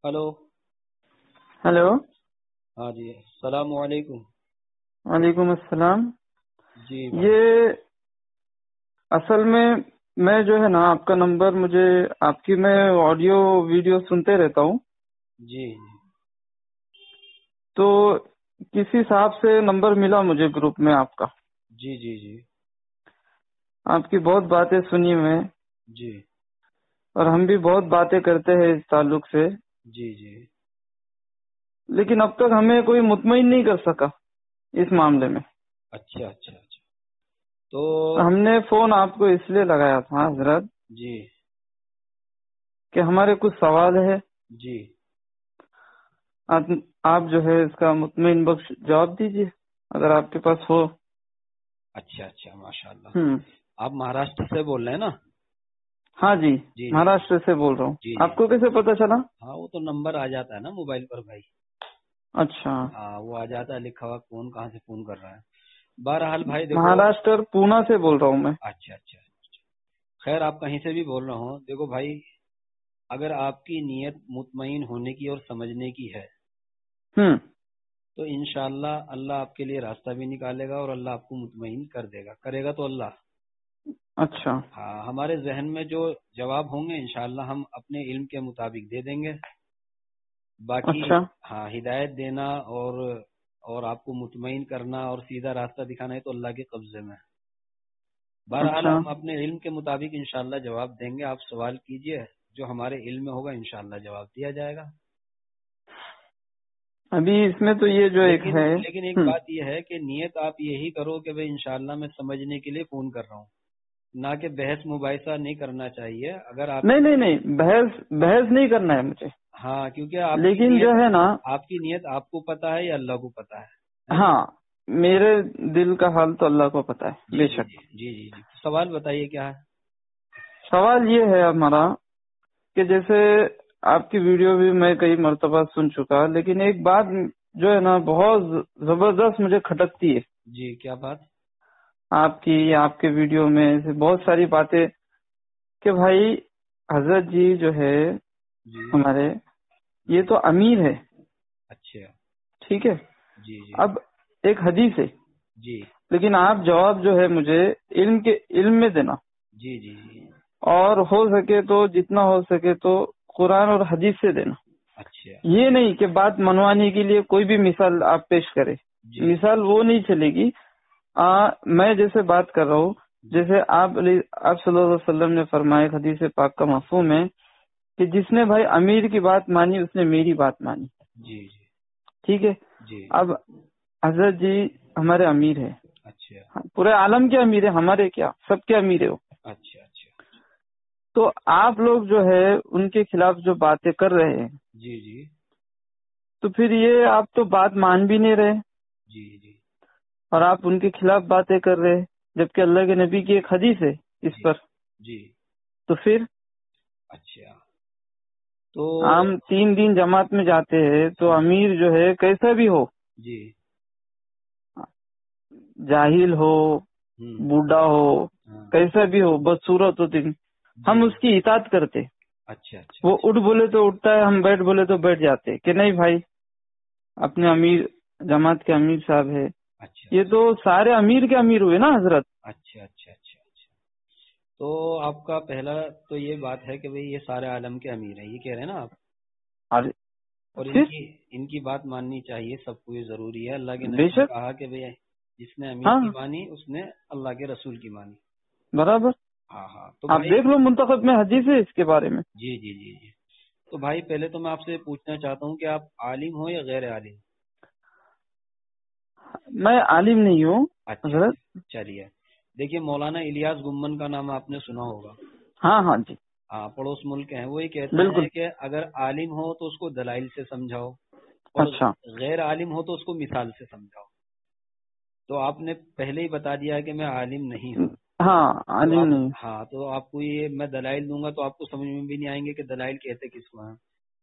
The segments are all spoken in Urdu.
ہلو. ہیلو. ہاں جی، السلام علیکم. وعلیکم السلام. جی بھائی. یہ اصل میں جو ہے نا، آپ کا نمبر مجھے میں آڈیو ویڈیو سنتے رہتا ہوں، جی تو کسی صاحب سے نمبر ملا مجھے گروپ میں آپ کا. جی جی جی آپ کی بہت باتیں سنی میں، جی اور ہم بھی بہت باتیں کرتے ہیں اس تعلق سے، جی جی. لیکن اب تک ہمیں کوئی مطمئن نہیں کر سکا اس معاملے میں. اچھا اچھا اچھا. تو ہم نے فون آپ کو اس لیے لگایا تھا حضرت جی کہ ہمارے کچھ سوال ہے، جی آپ جو ہے اس کا مطمئن بخش جواب دیجیے اگر آپ کے پاس ہو. اچھا اچھا، ماشاء اللہ. ہم آپ مہاراشٹر سے بول رہے ہیں نا؟ ہاں جی، جی جی مہاراشٹر سے بول رہا ہوں. جی جی. آپ کو کیسے پتا چلا؟ ہاں، وہ تو نمبر آ جاتا ہے نا موبائل پر بھائی. اچھا، ہاں، وہ آ جاتا ہے لکھا ہوا کون کہاں سے فون کر رہا ہے. بہرحال بھائی دیکھو. مہاراشٹر پونا سے بول رہا ہوں میں. اچھا اچھا اچھا. خیر، آپ کہیں سے بھی بول رہا ہوں، دیکھو بھائی، اگر آپ کی نیت مطمئن ہونے کی اور سمجھنے کی ہے ہم تو انشاءاللہ اللہ آپ کے لیے راستہ بھی نکالے گا اور اللہ آپ کو مطمئن کر دے گا. کرے گا تو اللہ. اچھا ہاں، ہمارے ذہن میں جو جواب ہوں گے انشاءاللہ ہم اپنے علم کے مطابق دے دیں گے. باقی اچھا ہاں، ہدایت دینا اور آپ کو مطمئن کرنا اور سیدھا راستہ دکھانا ہے تو اللہ کے قبضے میں ہے. بہرحال اچھا. ہم اپنے علم کے مطابق انشاءاللہ جواب دیں گے. آپ سوال کیجئے، جو ہمارے علم میں ہوگا انشاءاللہ جواب دیا جائے گا. ابھی اس میں تو یہ جو ایک ہے، لیکن ایک بات یہ ہے کہ نیت آپ یہی کرو کہ بھئی انشاءاللہ میں سمجھنے کے لیے فون کر رہا ہوں، نہ کہ بحث مباحثہ نہیں کرنا چاہیے. اگر آپ نہیں بحث نہیں کرنا ہے مجھے. ہاں، کیونکہ آپ کی لیکن جو نیت ہے نا، آپ کو پتا ہے یا اللہ کو پتا ہے نا؟ ہاں، میرے دل کا حال تو اللہ کو پتا ہے جی بے جی شک. جی جی جی جی. سوال بتائیے کیا ہے؟ سوال یہ ہے ہمارا کہ جیسے آپ کی ویڈیو بھی میں کئی مرتبہ سن چکا، لیکن ایک بات جو ہے نا بہت زبردست مجھے کھٹکتی ہے جی، کیا بات؟ آپ کے ویڈیو میں سے بہت ساری باتیں، کہ بھائی حضرت جی جو ہے جی ہمارے، یہ جی. تو امیر ہے، اچھا. ٹھیک ہے. جی جی اب ایک حدیث ہے، جی لیکن آپ جواب جو ہے مجھے علم میں دینا، جی جی جی. اور ہو سکے تو جتنا ہو سکے تو قرآن اور حدیث سے دینا. اچھا. یہ نہیں کہ بات منوانے کے لیے کوئی بھی مثال آپ پیش کرے، جی مثال وہ نہیں چلے گی. میں جیسے بات کر رہا ہوں، جی جیسے آپ صلی اللہ علیہ وسلم نے فرمایا، حدیث پاک کا مفہوم ہے کہ جس نے بھائی امیر کی بات مانی اس نے میری بات مانی. جی جی ٹھیک ہے. جی. اب حضرت جی ہمارے امیر ہے، اچھا پورے عالم کے امیر ہے، ہمارے کیا سب کے امیر ہے وہ. اچھا اچھا. تو آپ لوگ جو ہے ان کے خلاف جو باتیں کر رہے ہیں، جی جی تو پھر یہ آپ تو بات مان بھی نہیں رہے، جی جی اور آپ ان کے خلاف باتیں کر رہے ہیں، جبکہ اللہ کے نبی کی ایک حدیث ہے اس جی پر. جی. تو پھر اچھا. تو ہم 3 دن جماعت میں جاتے ہیں تو امیر جو ہے کیسا بھی ہو، جی. جاہل ہو، ہوں. بوڑھا ہو، ہاں. کیسا بھی ہو، بدصورت ہو، جی ہم جی. اس کی اطاعت کرتے. اچھا اچھا وہ اچھا. اٹھ بولے تو اٹھتا ہے، ہم بیٹھ بولے تو بیٹھ جاتے کہ نہیں بھائی اپنے امیر، جماعت کے امیر صاحب ہے. اچھا یہ تو سارے امیر کے امیر ہوئے نا حضرت. اچھا اچھا اچھا اچھا. تو آپ کا پہلا تو یہ بات ہے کہ بھئی یہ سارے عالم کے امیر ہیں، یہ کہہ رہے ہیں نا آپ؟ اور پھر ان کی بات ماننی چاہیے سب کو، یہ ضروری ہے. اللہ کے بے نبی نے شک، کہا کہ بھئی جس نے امیر ہاں کی مانی اس نے اللہ کے رسول کی مانی. برابر. ہاں ہاں. تو آپ بھائی دیکھ لو منتخب میں حدیث ہے اس کے بارے میں. جی جی جی جی. تو بھائی پہلے تو میں آپ سے پوچھنا چاہتا ہوں کہ آپ عالم ہو یا غیر عالم؟ میں عالم نہیں ہوں اچھا حضرت. اچھا. چلیے، دیکھیے مولانا الیاس گمن کا نام آپ نے سنا ہوگا. ہاں ہاں جی ہاں، پڑوس ملک ہیں. وہ یہ کہتے بالکل. ہیں کہ اگر عالم ہو تو اس کو دلائل سے سمجھاؤ، اور اچھا غیر عالم ہو تو اس کو مثال سے سمجھاؤ. تو آپ نے پہلے ہی بتا دیا کہ میں عالم نہیں ہوں. ہاں تو عالم آپ نہیں. ہاں، تو آپ کو یہ میں دلائل دوں گا تو آپ کو سمجھ میں بھی نہیں آئیں گے کہ دلائل کہتے کس کو ہیں.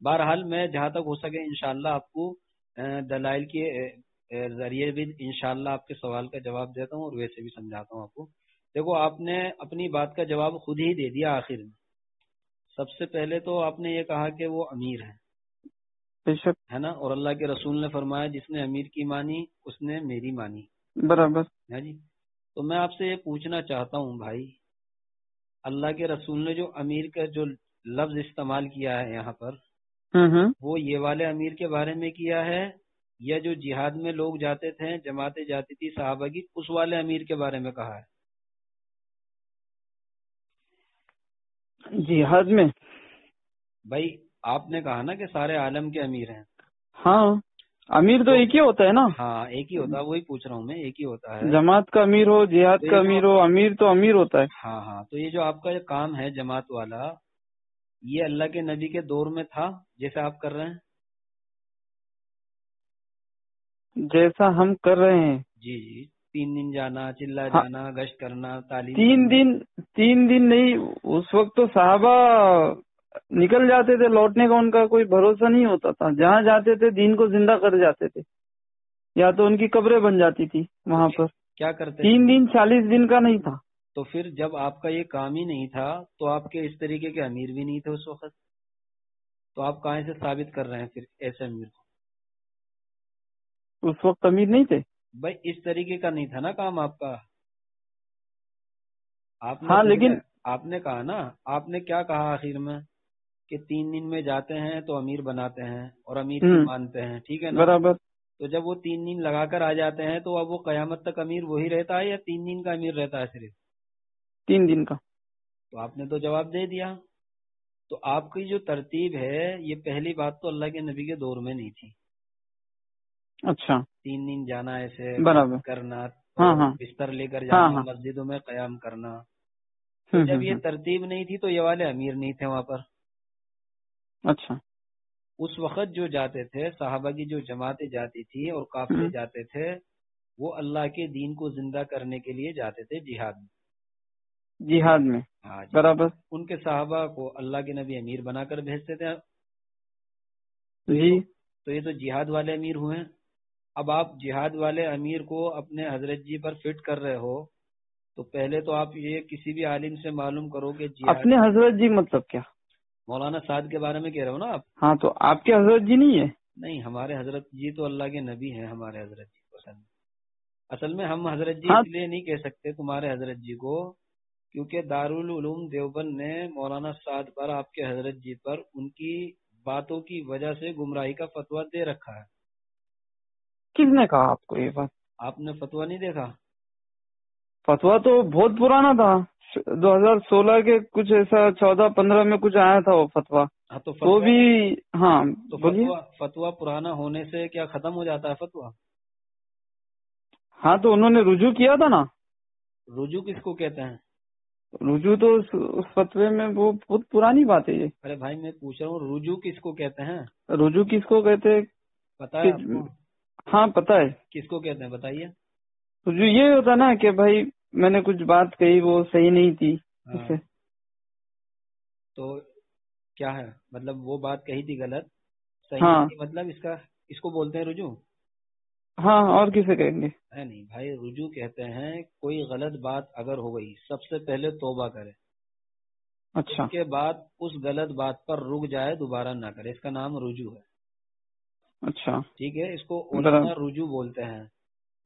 بہرحال میں جہاں تک ہو سکے انشاءاللہ آپ کو دلائل کے ذریعے بھی انشاءاللہ آپ کے سوال کا جواب دیتا ہوں اور ویسے بھی سمجھاتا ہوں آپ کو. دیکھو، آپ نے اپنی بات کا جواب خود ہی دے دیا آخر میں. سب سے پہلے تو آپ نے یہ کہا کہ وہ امیر ہیں. بے شک ہے نا. اور اللہ کے رسول نے فرمایا جس نے امیر کی مانی اس نے میری مانی. برابر. ہے جی. تو میں آپ سے یہ پوچھنا چاہتا ہوں بھائی، اللہ کے رسول نے جو امیر کا جو لفظ استعمال کیا ہے یہاں پر، وہ یہ والے امیر کے بارے میں کیا ہے یا جو جہاد میں لوگ جاتے تھے، جماعتیں جاتی تھی صحابہ کی، اس والے امیر کے بارے میں کہا ہے؟ جہاد میں بھائی آپ نے کہا نا کہ سارے عالم کے امیر ہیں. ہاں، امیر تو ایک ہی ہوتا ہے نا. ہاں ایک ہی ہوتا ہے، وہی پوچھ رہا ہوں میں، ایک ہی ہوتا ہے. جماعت کا امیر ہو، جہاد کا امیر ہو، امیر تو امیر ہوتا ہے. ہاں ہاں. تو یہ جو آپ کا یہ کام ہے جماعت والا، یہ اللہ کے نبی کے دور میں تھا جیسے آپ کر رہے ہیں؟ جیسا ہم کر رہے ہیں. جی جی. 3 دن جانا، چلا ہاں، جانا، گشت کرنا، تعلیم 3 دن نہیں. اس وقت تو صحابہ نکل جاتے تھے، لوٹنے کا ان کا کوئی بھروسہ نہیں ہوتا تھا. جہاں جاتے تھے دین کو زندہ کر جاتے تھے، یا تو ان کی قبریں بن جاتی تھی وہاں پر. کیا کرتے 3 دن 40 دن کا نہیں تھا. تو پھر جب آپ کا یہ کام ہی نہیں تھا تو آپ کے اس طریقے کے امیر بھی نہیں تھے اس وقت، تو آپ کہاں سے ثابت کر رہے ہیں پھر ایسے امیر کو؟ اس وقت امیر نہیں تھے بھائی اس طریقے کا نہیں تھا نا کام آپ کا. آپ نے ہاں لیکن آپ نے کہا نا، آپ نے کیا کہا آخر میں کہ 3 دن میں جاتے ہیں تو امیر بناتے ہیں اور امیر کی مانتے ہیں، ٹھیک ہے نا؟ برابر. تو جب وہ 3 دن لگا کر آ جاتے ہیں تو اب وہ قیامت تک امیر وہی رہتا ہے یا 3 دن کا امیر رہتا ہے صرف؟ 3 دن کا. تو آپ نے تو جواب دے دیا. تو آپ کی جو ترتیب ہے یہ پہلی بات تو اللہ کے نبی کے دور میں نہیں تھی. اچھا. 3 دن جانا، ایسے برابر. کرنا، ہاں اور ہاں بستر لے کر ہاں جانا، ہاں. مسجدوں میں قیام کرنا. تو جب یہ ترتیب نہیں تھی تو یہ والے امیر نہیں تھے وہاں پر. اچھا. اس وقت جو جاتے تھے صحابہ کی جو جماعتیں جاتی تھی اور قافلے جاتے تھے، وہ اللہ کے دین کو زندہ کرنے کے لیے جاتے تھے جہاد میں. جہاد میں. ہاں جی. برابر. ان کے صحابہ کو اللہ کے نبی امیر بنا کر بھیجتے تھے. جی. تو یہ تو جہاد والے امیر ہوئے. اب آپ جہاد والے امیر کو اپنے حضرت جی پر فٹ کر رہے ہو، تو پہلے تو آپ یہ کسی بھی عالم سے معلوم کرو کہ جہاد. اپنے حضرت جی مطلب کیا؟ مولانا سعد کے بارے میں کہہ رہے ہو نا آپ؟ ہاں، تو آپ کے حضرت جی نہیں ہے؟ نہیں، ہمارے حضرت جی تو اللہ کے نبی ہیں. ہمارے حضرت جی کو اصل میں ہم حضرت جی اس لیے نہیں کہہ سکتے تمہارے حضرت جی کو، کیونکہ دارالعلوم دیوبند نے مولانا سعد پر، آپ کے حضرت جی پر، ان کی باتوں کی وجہ سے گمراہی کا فتویٰ دے رکھا ہے. کس نے کہا آپ کو یہ بات؟ آپ نے فتویٰ نہیں دیکھا؟ فتویٰ تو بہت پرانا تھا، 2016 کے کچھ ایسا 14-15 میں کچھ آیا تھا وہ فتویٰ. ہاں تو وہ بھی. ہاں تو بولیے. فتویٰ پرانا ہونے سے کیا ختم ہو جاتا ہے فتویٰ؟ ہاں تو انہوں نے رجوع کیا تھا نا. رجوع کس کو کہتے ہیں؟ رجوع تو اس فتوے میں وہ بہت پرانی بات ہے یہ. ارے بھائی میں پوچھ رہا ہوں رجوع کس کو کہتے ہیں؟ رجوع کس کو کہتے ہیں؟ پتا ہے آپ کو؟ ہاں پتا ہے. کس کو کہتے ہیں بتائیے. رجوع یہ ہوتا نا کہ بھائی میں نے کچھ بات کہی وہ صحیح نہیں تھی. تو کیا ہے مطلب وہ بات کہی تھی غلط، صحیح ہاں نہیں تھی، مطلب اس کو بولتے ہیں رجوع؟ ہاں، اور کسے کہیں گے؟ نہیں بھائی، رجوع کہتے ہیں کوئی غلط بات اگر ہو گئی سب سے پہلے توبہ کرے، اچھا. اس کے بعد اس غلط بات پر رک جائے، دوبارہ نہ کرے، اس کا نام رجوع ہے. اچھا. ٹھیک ہے، اس کو علماء رجوع بولتے ہیں.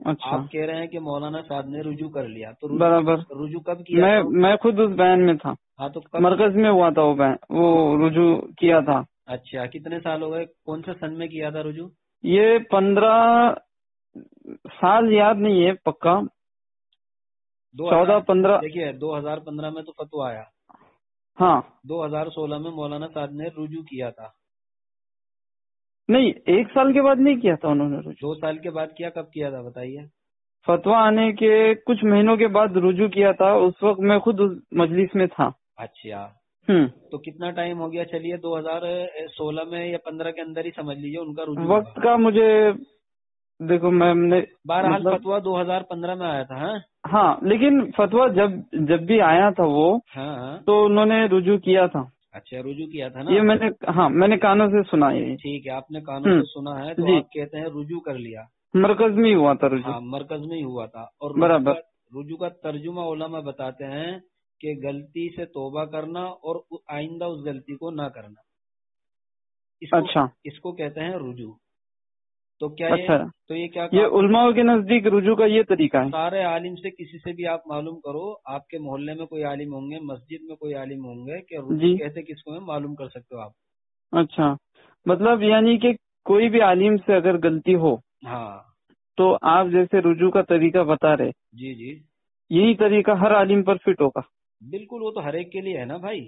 اچھا. آپ کہہ رہے ہیں کہ مولانا صاحب نے رجوع کر لیا، تو برابر. رجوع کب کیا؟ میں خود اس بیان میں تھا. ہاں تو مرکز میں ہوا تھا وہ بیان، وہ رجوع کیا تھا. اچھا، کتنے سال ہو گئے؟ کون سے سن میں کیا تھا رجوع؟ یہ 15 سال یاد نہیں ہے پکا. 14-15. دیکھیے 2015 میں تو فتویٰ آیا. ہاں. 2016 میں مولانا صاحب نے رجوع کیا تھا. نہیں، 1 سال کے بعد نہیں کیا تھا انہوں نے رجوع. 2 سال کے بعد کیا؟ کب کیا تھا بتائیے؟ فتویٰ آنے کے کچھ مہینوں کے بعد رجوع کیا تھا. اس وقت میں خود اس مجلس میں تھا. اچھا. تو کتنا ٹائم ہو گیا؟ چلیے 2016 میں یا 15 کے اندر ہی سمجھ لیجیے ان کا رجوع. وقت کا مجھے دیکھو میں نے بہرحال فتویٰ 2015 میں آیا تھا. ہاں لیکن فتویٰ جب بھی آیا تھا وہ تو انہوں نے رجوع کیا تھا. اچھا، رجوع کیا تھا نا؟ یہ میں نے کانوں سے سنا ہے. ٹھیک ہے، آپ نے کانوں سے سنا ہے تو آپ کہتے ہیں رجوع کر لیا. مرکز میں ہی ہوا تھا رجوع. ہاں مرکز میں ہی ہوا تھا. اور برابر. رجوع کا ترجمہ علماء بتاتے ہیں کہ غلطی سے توبہ کرنا اور آئندہ اس غلطی کو نہ کرنا. اچھا اس کو کہتے ہیں رجوع. تو کیا یہ کیا یہ علماء کے نزدیک رجوع کا یہ طریقہ ہے؟ سارے عالم سے کسی سے بھی آپ معلوم کرو، آپ کے محلے میں کوئی عالم ہوں گے، مسجد میں کوئی عالم ہوں گے کہ رجوع کہتے کس کو ہے، معلوم کر سکتے ہو آپ. اچھا، مطلب یعنی کہ کوئی بھی عالم سے اگر غلطی ہو ہاں تو آپ جیسے رجوع کا طریقہ بتا رہے، جی جی یہی طریقہ ہر عالم پر فٹ ہوگا؟ بالکل، وہ تو ہر ایک کے لیے ہے نا بھائی.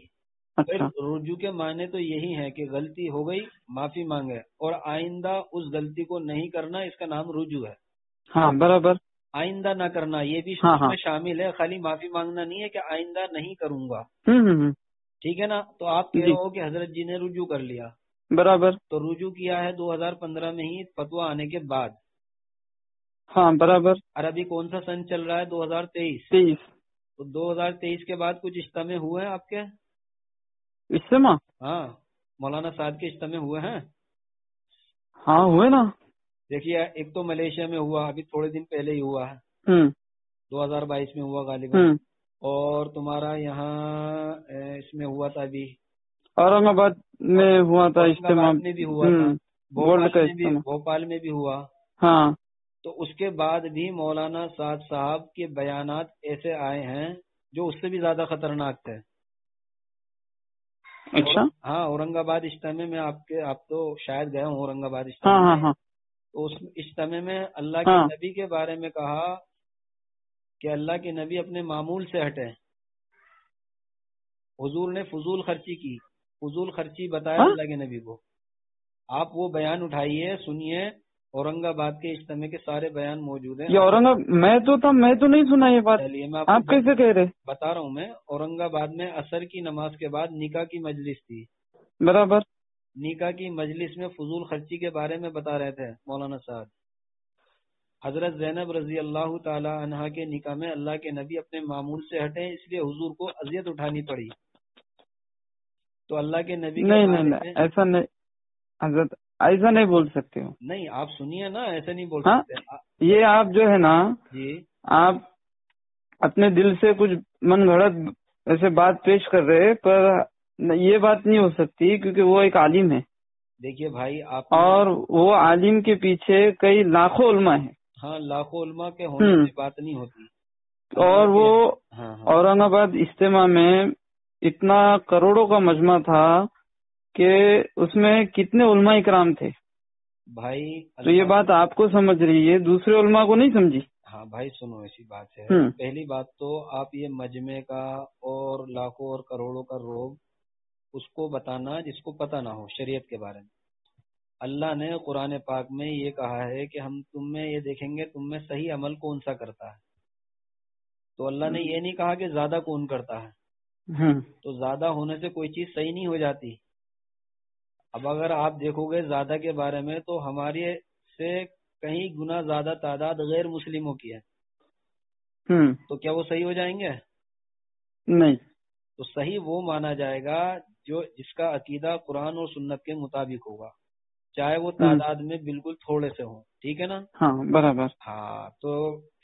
اچھا، رجوع کے معنی تو یہی ہے کہ غلطی ہو گئی، معافی مانگے، اور آئندہ اس غلطی کو نہیں کرنا، اس کا نام رجوع ہے. ہاں برابر. آئندہ نہ کرنا یہ بھی ہاں میں شامل ہے، خالی معافی مانگنا نہیں ہے کہ آئندہ نہیں کروں گا. ٹھیک ہے نا. تو آپ کہہ رہے ہو کہ حضرت جی نے رجوع کر لیا، برابر. تو رجوع کیا ہے 2015 میں ہی فتویٰ آنے کے بعد. ہاں برابر. اور ابھی کون سا سن چل رہا ہے؟ 2023. تو 2023 کے بعد کچھ اجتماع ہوئے ہیں آپ کے؟ اجتماع؟ ہاں، مولانا صاحب کے اجتماع ہوئے ہیں. ہاں ہوئے نا. دیکھیے ایک تو ملیشیا میں ہوا، ابھی تھوڑے دن پہلے ہی ہوا ہے، 2022 میں ہوا غالباً. اور تمہارا یہاں اس میں ہوا تھا، ابھی اورنگ آباد میں ہوا تھا اجتماع، میں بھی ہوا تھا، بھوپال میں بھی ہوا. ہاں. تو اس کے بعد بھی مولانا سعد صاحب کے بیانات ایسے آئے ہیں جو اس سے بھی زیادہ خطرناک تھے. اچھا. ہاں، اورنگ آباد اجتماع میں آپ تو شاید گئے ہوں اورنگ آباد اجتماع. ہاں. تو اس اجتماع میں اللہ کے نبی کے بارے میں کہا کہ اللہ کے نبی اپنے معمول سے ہٹے. حضور نے فضول خرچی کی، فضول خرچی بتایا اللہ کے نبی کو. آپ وہ بیان اٹھائیے، سنیے، اورنگ آباد کے اجتماع کے سارے بیان موجود ہیں. یہ میں تو نہیں سنا یہ بات. چلیے میں آپ کیسے کہہ رہے؟ بتا رہا ہوں. میں اورنگ آباد میں عصر کی نماز کے بعد نکاح کی مجلس تھی. برابر. نکاح کی مجلس میں فضول خرچی کے بارے میں بتا رہے تھے مولانا صاحب. حضرت زینب رضی اللہ تعالی عنہا کے نکاح میں اللہ کے نبی اپنے معمول سے ہٹے، اس لیے حضور کو اذیت اٹھانی پڑی. تو اللہ کے نبی نہیں ایسا نہیں حضرت، ایسا نہیں بول سکتے ہو. نہیں، آپ سنیے نا، ایسا نہیں بول سکتے. یہ آپ جو ہے نا، جی آپ اپنے دل سے کچھ من گھڑت ایسے بات پیش کر رہے، پر یہ بات نہیں ہو سکتی کیونکہ وہ ایک عالم ہے. دیکھیے بھائی، آپ اور وہ عالم کے پیچھے کئی لاکھوں علماء ہیں. ہاں، لاکھوں علماء کے ہونے سے بات نہیں ہوتی. اور وہ اورنگ آباد اجتماع میں اتنا کروڑوں کا مجمع تھا کہ اس میں کتنے علماء اکرام تھے بھائی. تو یہ بات آپ کو سمجھ رہی ہے، دوسرے علماء کو نہیں سمجھی. ہاں بھائی سنو، ایسی بات ہے. پہلی بات تو آپ یہ مجمع کا اور لاکھوں اور کروڑوں کا روب اس کو بتانا جس کو پتہ نہ ہو شریعت کے بارے میں. اللہ نے قرآن پاک میں یہ کہا ہے کہ ہم تم میں یہ دیکھیں گے تم میں صحیح عمل کون سا کرتا ہے. تو اللہ نے یہ نہیں کہا کہ زیادہ کون کرتا ہے. تو زیادہ ہونے سے کوئی چیز صحیح نہیں ہو جاتی. اب اگر آپ دیکھو گے زیادہ کے بارے میں تو ہمارے سے کہیں گنا زیادہ تعداد غیر مسلموں کی ہے. تو کیا وہ صحیح ہو جائیں گے؟ نہیں. تو صحیح وہ مانا جائے گا جو جس کا عقیدہ قرآن اور سنت کے مطابق ہوگا، چاہے وہ تعداد میں بالکل تھوڑے سے ہوں. ٹھیک ہے نا؟ ہاں برابر. ہاں، تو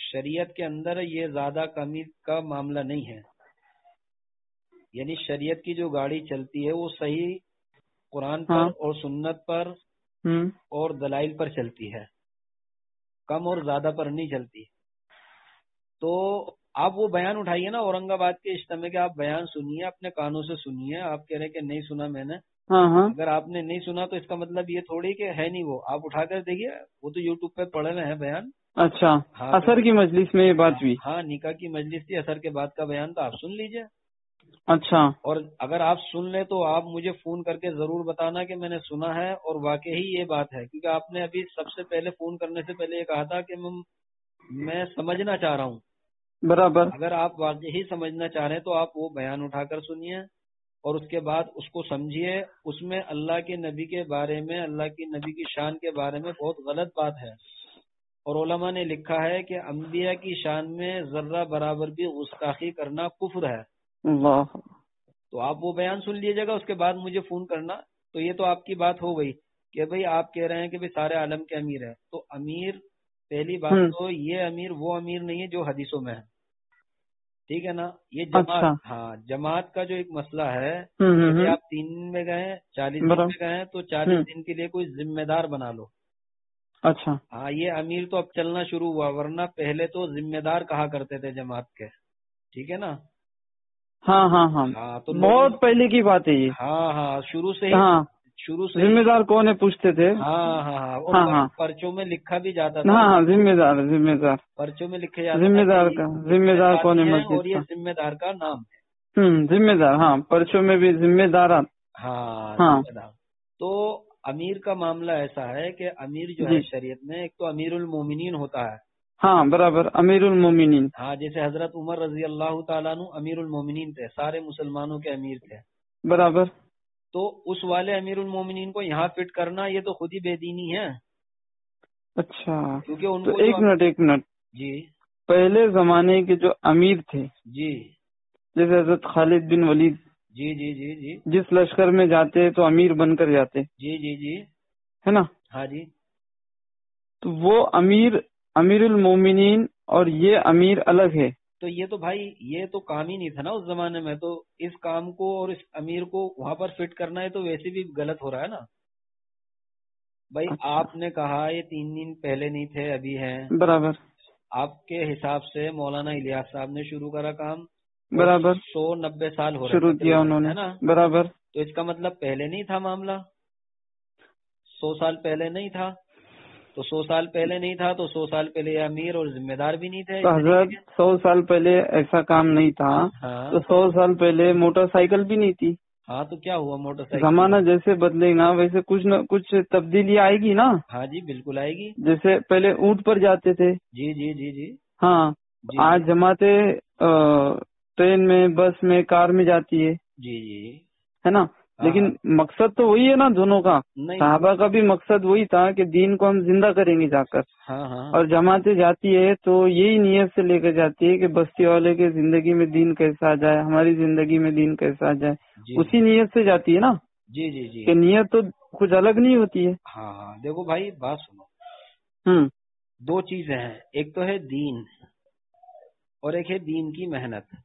شریعت کے اندر یہ زیادہ کمی کا معاملہ نہیں ہے. یعنی شریعت کی جو گاڑی چلتی ہے وہ صحیح قرآن پر اور سنت پر اور دلائل پر چلتی ہے، کم اور زیادہ پر نہیں چلتی. تو آپ وہ بیان اٹھائیے نا اورنگ آباد کے اجتماع کے، آپ بیان سنیے، اپنے کانوں سے سنیے. آپ کہہ رہے کہ نہیں سنا میں نے. اگر آپ نے نہیں سنا تو اس کا مطلب یہ تھوڑی کہ ہے نہیں. وہ آپ اٹھا کر دیکھیے، وہ تو یوٹیوب پہ پڑے ہوئے ہیں بیان. اچھا، عصر کی مجلس میں یہ بات ہوئی؟ ہاں، نکاح کی مجلس تھی، عصر کے بعد کا بیان تھا، آپ سن لیجئے. اچھا. اور اگر آپ سن لیں تو آپ مجھے فون کر کے ضرور بتانا کہ میں نے سنا ہے اور واقعی یہ بات ہے. کیونکہ آپ نے ابھی سب سے پہلے فون کرنے سے پہلے یہ کہا تھا کہ میں سمجھنا چاہ رہا ہوں. برابر. اگر آپ واقعی سمجھنا چاہ رہے ہیں تو آپ وہ بیان اٹھا کر سنیے اور اس کے بعد اس کو سمجھیے. اس میں اللہ کے نبی کے بارے میں، اللہ کے نبی کی شان کے بارے میں بہت غلط بات ہے. اور علماء نے لکھا ہے کہ انبیاء کی شان میں ذرہ برابر بھی گستاخی کرنا کفر ہے. اللہ. تو آپ وہ بیان سن لیجیے گا، اس کے بعد مجھے فون کرنا. تو یہ تو آپ کی بات ہو گئی کہ بھئی آپ کہہ رہے ہیں کہ بھئی سارے عالم کے امیر ہیں. تو امیر، پہلی بات تو یہ امیر وہ امیر نہیں ہے جو حدیثوں میں ہے. ٹھیک ہے نا. یہ جماعت, اچھا. ہاں جماعت کا جو ایک مسئلہ ہے, ہوں جیسے آپ 3 دن میں گئے, 40 دن میں گئے تو 40 دن کے لیے کوئی ذمہ دار بنا لو. اچھا. ہاں یہ امیر تو اب چلنا شروع ہوا, ورنہ پہلے تو ذمہ دار کہا کرتے تھے جماعت کے. ٹھیک ہے نا. ہاں ہاں ہاں, ہاں تو بہت پہلے کی بات ہے یہ. ہاں ہاں شروع سے ہی, ہاں, شروع سے ذمہ دار کون ہے پوچھتے تھے. ہاں ہاں ہاں, اور ہاں ہاں پرچوں میں لکھا بھی جاتا تھا. ہاں ہاں, ذمہ دار, ذمہ دار, پرچوں میں لکھے جاتا ذمہ تھا دار کہ کا, ذمہ دار کون ہے اور مسجد یہ کا. ذمہ دار کا نام ہے. ذمہ دار, ہاں پرچوں میں بھی ذمہ دارات. ہاں ہاں ذمہ دار. تو امیر کا معاملہ ایسا ہے کہ امیر جو ہے جی, شریعت میں ایک تو امیر المومنین ہوتا ہے. ہاں برابر, امیر المومنین. ہاں جیسے حضرت عمر رضی اللہ تعالیٰ عنہ امیر المومنین تھے, سارے مسلمانوں کے امیر تھے. برابر. تو اس والے امیر المومنین کو یہاں فٹ کرنا یہ تو خود ہی بے دینی ہے. اچھا, کیونکہ ان تو کو ایک منٹ. جی پہلے زمانے کے جو امیر تھے, جی جیسے حضرت خالد بن ولید, جی جی جی جی جس لشکر میں جاتے تو امیر بن کر جاتے, جی جی جی ہے نا. ہاں جی. تو وہ امیر المومنین اور یہ امیر الگ ہے. تو یہ تو بھائی یہ تو کام ہی نہیں تھا نا اس زمانے میں, تو اس کام کو اور اس امیر کو وہاں پر فٹ کرنا ہے تو ویسے بھی غلط ہو رہا ہے نا بھائی. اچھا, آپ نے کہا یہ 3 دن پہلے نہیں تھے, ابھی ہیں. برابر. آپ کے حساب سے مولانا الیاس صاحب نے شروع کرا کام, برابر, 190 سال ہو رہے شروع کیا تقریباً, انہوں نے. ہے نا. برابر. تو اس کا مطلب پہلے نہیں تھا معاملہ, 100 سال پہلے نہیں تھا. تو 100 سال پہلے نہیں تھا تو 100 سال پہلے یہ امیر اور ذمہ دار بھی نہیں تھے. تو حضرت 100 سال پہلے ایسا کام نہیں تھا, ہاں تو 100 سال پہلے موٹر سائیکل بھی نہیں تھی. ہاں تو کیا ہوا, موٹر سائیکل. زمانہ جیسے بدلے گا ویسے کچھ نہ کچھ تبدیلی آئے گی نا. ہاں جی بالکل آئے گی. جیسے پہلے اونٹ پر جاتے تھے. جی جی جی جی ہاں, جی آج جماعتیں ٹرین میں, بس میں, کار میں جاتی ہے, جی جی ہے نا. لیکن مقصد تو وہی ہے نا دونوں کا. نہیں. صحابہ کا بھی مقصد وہی تھا کہ دین کو ہم زندہ کریں گے جا کر. ہاں ہاں. اور جماعتیں جاتی ہے تو یہی نیت سے لے کر جاتی ہے کہ بستی والے کے زندگی میں دین کیسا آ جائے, ہماری زندگی میں دین کیسا آ جائے. اسی نیت سے جاتی ہے نا. جی جی جی, کہ نیت تو کچھ الگ نہیں ہوتی ہے. ہاں ہاں. دیکھو بھائی بات سنو, 2 چیزیں ہیں, ایک تو ہے دین اور ایک ہے دین کی محنت.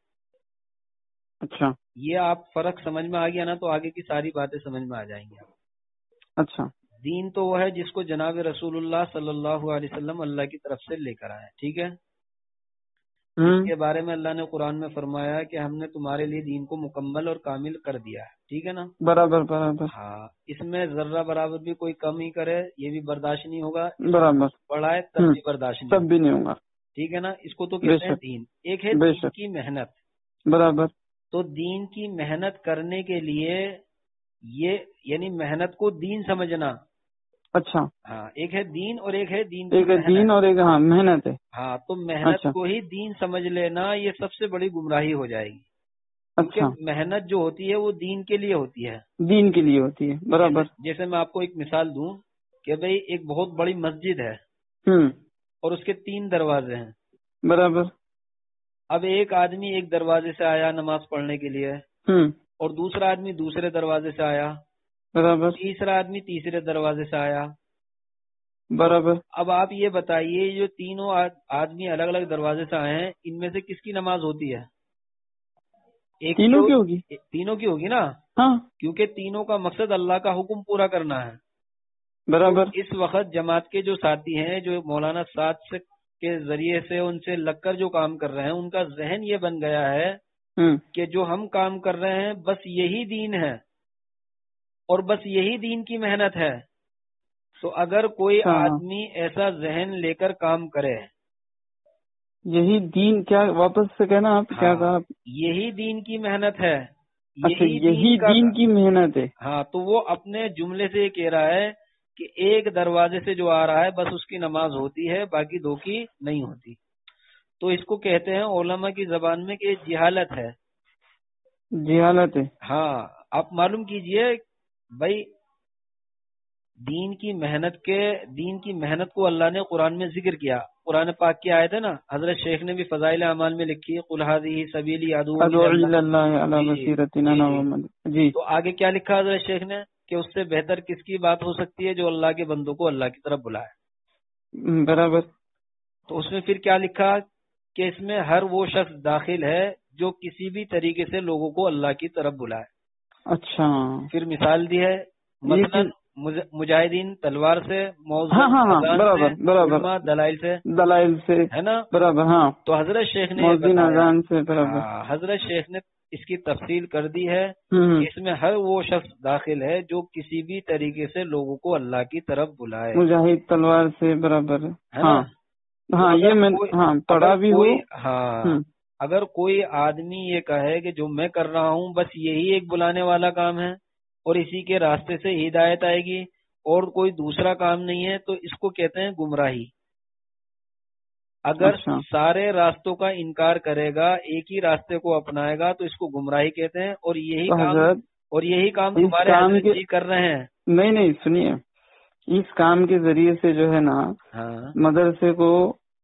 اچھا. یہ آپ فرق سمجھ میں آ گیا نا تو آگے کی ساری باتیں سمجھ میں آ جائیں گی آپ. اچھا. دین تو وہ ہے جس کو جناب رسول اللہ صلی اللہ علیہ وسلم اللہ کی طرف سے لے کر آئے. ٹھیک ہے. اس کے بارے میں اللہ نے قرآن میں فرمایا کہ ہم نے تمہارے لیے دین کو مکمل اور کامل کر دیا ہے. ٹھیک ہے نا. برابر برابر. ہاں, اس میں ذرہ برابر بھی کوئی کمی کرے یہ بھی برداشت نہیں ہوگا. برابر. بڑھائے تب بھی برداشت نہیں, تب بھی نہیں ہوگا. ٹھیک ہے نا. اس کو تو کہتے ہیں دین. ایک ہے دین کی محنت. برابر. تو دین کی محنت کرنے کے لیے یہ یعنی محنت کو دین سمجھنا. اچھا. ہاں, ایک ہے دین اور ایک ہے دین ایک ہے دین اور ایک محنت ہے. ہاں, تو محنت کو ہی دین سمجھ لینا یہ سب سے بڑی گمراہی ہو جائے گی. کیونکہ محنت جو ہوتی ہے وہ دین کے لیے ہوتی ہے. دین کے لیے ہوتی ہے. برابر. جیسے میں آپ کو ایک مثال دوں کہ بھئی ایک بہت بڑی مسجد ہے اور اس کے 3 دروازے ہیں. برابر. اب ایک آدمی ایک دروازے سے آیا نماز پڑھنے کے لیے, اور دوسرا آدمی دوسرے دروازے سے آیا. برابر. تیسرا آدمی تیسرے دروازے سے آیا. برابر. اب آپ یہ بتائیے جو تینوں آدمی الگ الگ دروازے سے آئے ہیں ان میں سے کس کی نماز ہوتی ہے؟ تینوں کی ہوگی. تینوں کی ہوگی نا. ہاں, کیونکہ تینوں کا مقصد اللہ کا حکم پورا کرنا ہے. برابر. اس وقت جماعت کے جو ساتھی ہیں جو مولانا سعد کے ذریعے سے ان سے لگ کر جو کام کر رہے ہیں ان کا ذہن یہ بن گیا ہے کہ جو ہم کام کر رہے ہیں بس یہی دین ہے اور بس یہی دین کی محنت ہے. تو اگر کوئی آدمی ایسا ذہن لے کر کام کرے, یہی دین کیا, واپس سے کہنا آپ کیا کہا؟ یہی دین کی محنت ہے. اچھا, یہی دین کی محنت ہے. ہاں, تو وہ اپنے جملے سے یہ کہہ رہا ہے کہ ایک دروازے سے جو آ رہا ہے بس اس کی نماز ہوتی ہے, باقی 2 کی نہیں ہوتی. تو اس کو کہتے ہیں علماء کی زبان میں کہ جہالت ہے. جہالت ہے. ہاں, آپ معلوم کیجئے بھائی دین کی محنت کو اللہ نے قرآن میں ذکر کیا. قرآن پاک کی آیت ہے نا, حضرت شیخ نے بھی فضائل اعمال میں لکھی قل ھذہ سبیلی ادعو الی اللہ علی بصیرۃ انا ومن. جی, تو آگے کیا لکھا حضرت شیخ نے کہ اس سے بہتر کس کی بات ہو سکتی ہے جو اللہ کے بندوں کو اللہ کی طرف بلائے. برابر. تو اس میں پھر کیا لکھا کہ اس میں ہر وہ شخص داخل ہے جو کسی بھی طریقے سے لوگوں کو اللہ کی طرف بلائے. اچھا. پھر مثال دی ہے مثلا مجاہدین تلوار سے، موضوع ہاں برابر برابر، علماء دلائل سے، دلائل سے ہے نا برابر. ہاں تو حضرت شیخ نے مؤذن اذان سے برابر. حضرت شیخ نے اس کی تفصیل کر دی ہے کہ اس میں ہر وہ شخص داخل ہے جو کسی بھی طریقے سے لوگوں کو اللہ کی طرف بلائے. مجاہد تلوار سے برابر. ہاں ہاں یہ میں پڑھا بھی ہوں. ہاں اگر کوئی آدمی یہ کہے کہ جو میں کر رہا ہوں بس یہی ایک بلانے والا کام ہے اور اسی کے راستے سے ہدایت آئے گی اور کوئی دوسرا کام نہیں ہے، تو اس کو کہتے ہیں گمراہی. اگر سارے راستوں کا انکار کرے گا، ایک ہی راستے کو اپنائے گا تو اس کو گمراہی کہتے ہیں. اور یہی کام تمہارے حضرت جی کر رہے ہیں. نہیں سنیے، اس کام کے ذریعے سے جو ہے نا مدرسے کو